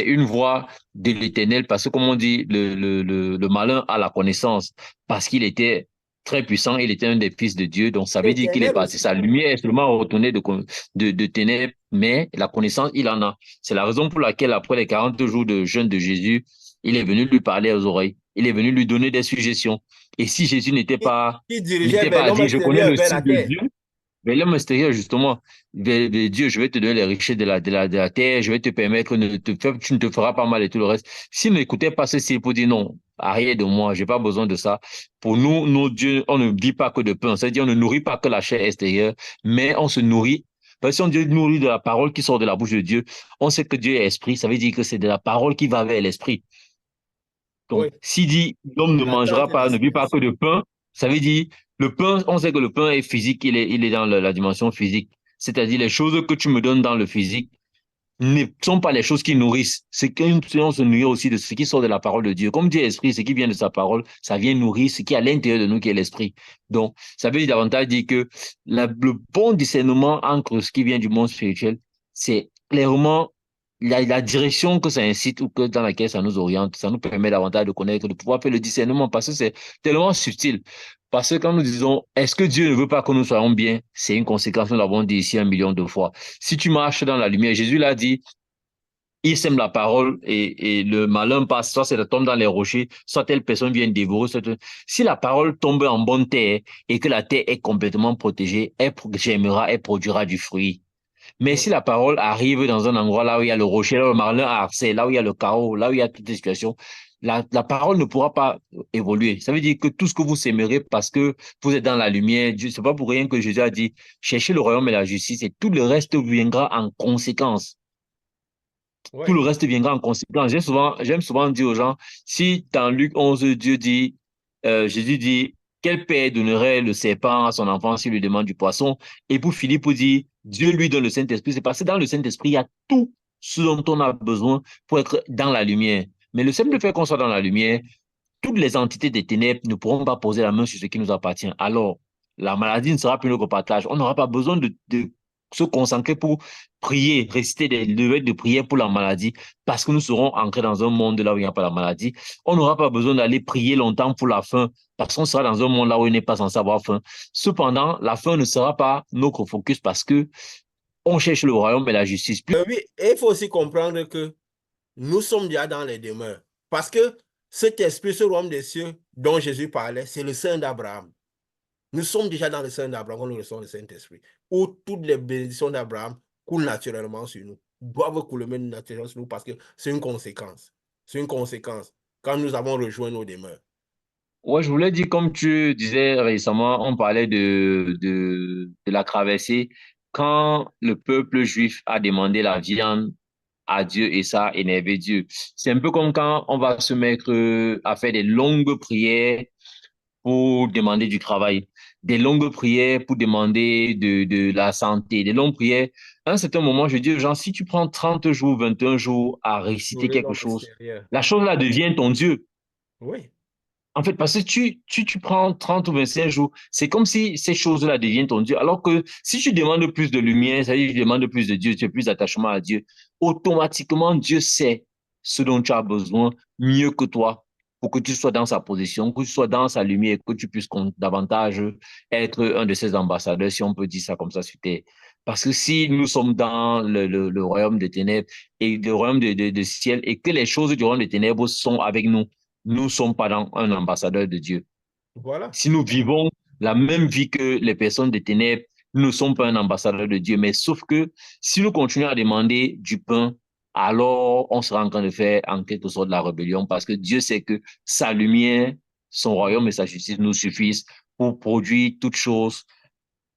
une voie de l'Éternel, parce que, comme on dit, le malin a la connaissance, parce qu'il était très puissant, il était un des fils de Dieu, donc ça veut dire qu'il est l'éternel parti. aussi. Sa lumière est seulement retournée de ténèbres, mais la connaissance, il en a. C'est la raison pour laquelle, après les 40 jours de jeûne de Jésus, il est venu lui parler aux oreilles. Il est venu lui donner des suggestions. Et si Jésus Qui, qui dirigeait n'était vers pas à l'homme dire, je connais extérieur, le vers la style de terre. Dieu, mais l'homme extérieur, justement, Dieu, je vais te donner les richesses de la terre, je vais te permettre, tu ne te feras pas mal et tout le reste. S'il n'écoutait pas ceci pour dire non, arrière de moi, j'ai pas besoin de ça. Pour nous, nos dieux, on ne vit pas que de pain. C'est-à-dire, on ne nourrit pas que la chair extérieure, mais on se nourrit. Parce que si on Dieu nourrit de la parole qui sort de la bouche de Dieu, on sait que Dieu est esprit, ça veut dire que c'est de la parole qui va vers l'esprit. Oui, Donc, s'il dit l'homme ne l'attente mangera et pas, ne vit pas que l'assignation. de pain, ça veut dire le pain, on sait que le pain est physique, il est dans la dimension physique. C'est-à-dire les choses que tu me donnes dans le physique ne sont pas les choses qui nourrissent. C'est qu'on se nourrit aussi de ce qui sort de la parole de Dieu. Comme Dieu est esprit, ce qui vient de sa parole, ça vient nourrir ce qui est à l'intérieur de nous, qui est l'esprit. Donc, ça veut davantage dire que le bon discernement entre ce qui vient du monde spirituel, c'est clairement la direction que ça incite ou que dans laquelle ça nous oriente, ça nous permet davantage de connaître, de pouvoir faire le discernement parce que c'est tellement subtil. Parce que quand nous disons, est-ce que Dieu ne veut pas que nous soyons bien? C'est une conséquence, nous l'avons dit ici 1 million de fois. Si tu marches dans la lumière, Jésus l'a dit, il sème la parole et le malin passe, soit ça tombe dans les rochers, soit telle personne vient dévorer. Si la parole tombe en bonne terre et que la terre est complètement protégée, elle germera, elle produira du fruit. Mais si Oui. la parole arrive dans un endroit là où il y a le rocher, là où le malin a accès, là où il y a le chaos, là où il y a toutes les situations, la parole ne pourra pas évoluer. Ça veut dire que tout ce que vous sèmerez parce que vous êtes dans la lumière, c'est pas pour rien que Jésus a dit, cherchez le royaume et la justice et tout le reste viendra en conséquence. Tout le Ouais. reste viendra en conséquence. J'aime souvent dire aux gens, si dans Luc 11, Dieu dit, Jésus dit, quel père donnerait le serpent à son enfant s'il lui demande du poisson? Et pour Philippe dit, Dieu lui donne le Saint-Esprit. C'est parce que dans le Saint-Esprit, il y a tout ce dont on a besoin pour être dans la lumière. Mais le simple fait qu'on soit dans la lumière, toutes les entités des ténèbres ne pourront pas poser la main sur ce qui nous appartient. Alors, la maladie ne sera plus notre partage. On n'aura pas besoin de se concentrer pour prier, réciter des levees de prière pour la maladie, parce que nous serons ancrés dans un monde là où il n'y a pas la maladie. On n'aura pas besoin d'aller prier longtemps pour la faim, parce qu'on sera dans un monde là où il n'est pas censé avoir faim. Cependant, la faim ne sera pas notre focus parce que on cherche le royaume et la justice. Oui, et il faut aussi comprendre que nous sommes déjà dans les demeures. Parce que cet esprit, ce royaume des cieux dont Jésus parlait, c'est le sein d'Abraham. Nous sommes déjà dans le sein d'Abraham quand nous recevons le Saint-Esprit, où toutes les bénédictions d'Abraham coulent naturellement sur nous, doivent couler naturellement sur nous parce que c'est une conséquence. C'est une conséquence quand nous avons rejoint nos demeures. Ouais, je voulais dire, comme tu disais récemment, on parlait de la traversée. Quand le peuple juif a demandé la viande à Dieu et ça a énervé Dieu. C'est un peu comme quand on va se mettre à faire des longues prières pour demander du travail, des longues prières pour demander de la santé, des longues prières. À un certain moment, je dis aux gens, si tu prends 30 jours, 21 jours à réciter Trouver quelque l'homme chose, extérieur. la chose là devient ton Dieu. Oui, En fait, parce que tu prends 30 ou 25 jours, c'est comme si ces choses-là deviennent ton Dieu. Alors que si tu demandes plus de lumière, c'est-à-dire que tu demandes plus de Dieu, tu as plus d'attachement à Dieu, automatiquement, Dieu sait ce dont tu as besoin mieux que toi pour que tu sois dans sa position, que tu sois dans sa lumière, que tu puisses davantage être un de ses ambassadeurs, si on peut dire ça comme ça sur terre. Parce que si nous sommes dans le royaume des ténèbres et le royaume de ciel et que les choses du royaume des ténèbres sont avec nous, nous ne sommes pas dans un ambassadeur de Dieu. voilà. Si nous vivons la même vie que les personnes des ténèbres, nous ne sommes pas un ambassadeur de Dieu. Mais sauf que si nous continuons à demander du pain, alors on sera en train de faire en quelque sorte de la rébellion parce que Dieu sait que sa lumière, son royaume et sa justice nous suffisent pour produire toutes choses,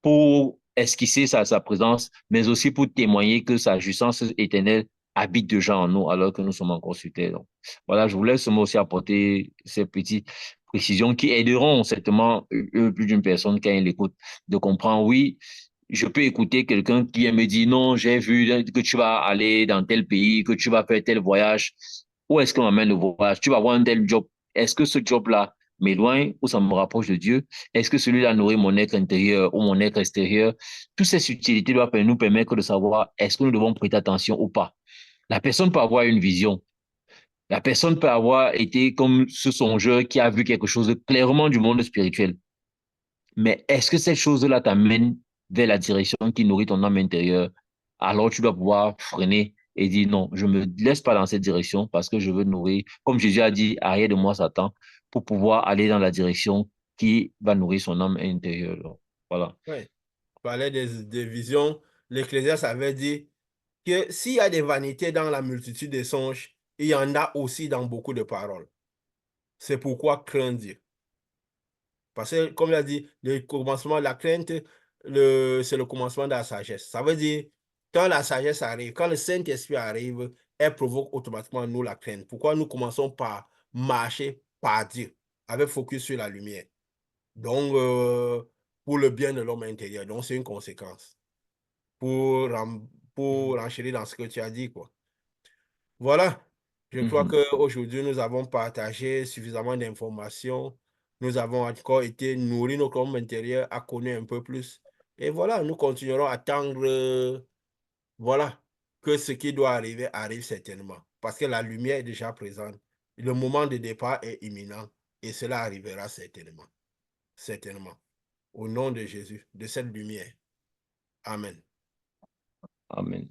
pour esquisser sa présence, mais aussi pour témoigner que sa jouissance éternelle habite déjà en nous alors que nous sommes encore sur terre. Donc, voilà, je voulais seulement aussi apporter ces petites précisions qui aideront certainement plus d'une personne quand elle écoute de comprendre, oui, je peux écouter quelqu'un qui vient me dire, non, j'ai vu que tu vas aller dans tel pays, que tu vas faire tel voyage. Où est-ce qu'on m'amène le voyage? Tu vas avoir un tel job. Est-ce que ce job-là m'éloigne ou ça me rapproche de Dieu? Est-ce que celui-là nourrit mon être intérieur ou mon être extérieur? Toutes ces subtilités doivent nous permettre de savoir est-ce que nous devons prêter attention ou pas. La personne peut avoir une vision. La personne peut avoir été comme ce songeur qui a vu quelque chose clairement du monde spirituel. Mais est-ce que cette chose-là t'amène vers la direction qui nourrit ton âme intérieure? Alors tu dois pouvoir freiner et dire non, je ne me laisse pas dans cette direction parce que je veux nourrir, comme Jésus a dit, arrière de moi Satan, pour pouvoir aller dans la direction qui va nourrir son âme intérieure. Donc, voilà. Ouais. Je parlais des visions. L'Ecclésiaste avait dit que s'il y a des vanités dans la multitude des songes, il y en a aussi dans beaucoup de paroles. C'est pourquoi craindre Dieu. Parce que, comme il a dit, le commencement de la crainte, c'est le commencement de la sagesse. Ça veut dire, quand la sagesse arrive, quand le Saint-Esprit arrive, elle provoque automatiquement en nous la crainte. Pourquoi nous commençons par marcher par Dieu, avec focus sur la lumière. Donc, pour le bien de l'homme intérieur. Donc, c'est une conséquence. Pour renchérir dans ce que tu as dit, quoi. Voilà. Je crois Mhm. qu'aujourd'hui, nous avons partagé suffisamment d'informations. Nous avons encore été nourris, notre homme intérieur a connu un peu plus. Et voilà, nous continuerons à attendre, voilà, que ce qui doit arriver arrive certainement. Parce que la lumière est déjà présente. Le moment de départ est imminent. Et cela arrivera certainement. Certainement. Au nom de Jésus, de cette lumière. Amen. Amen.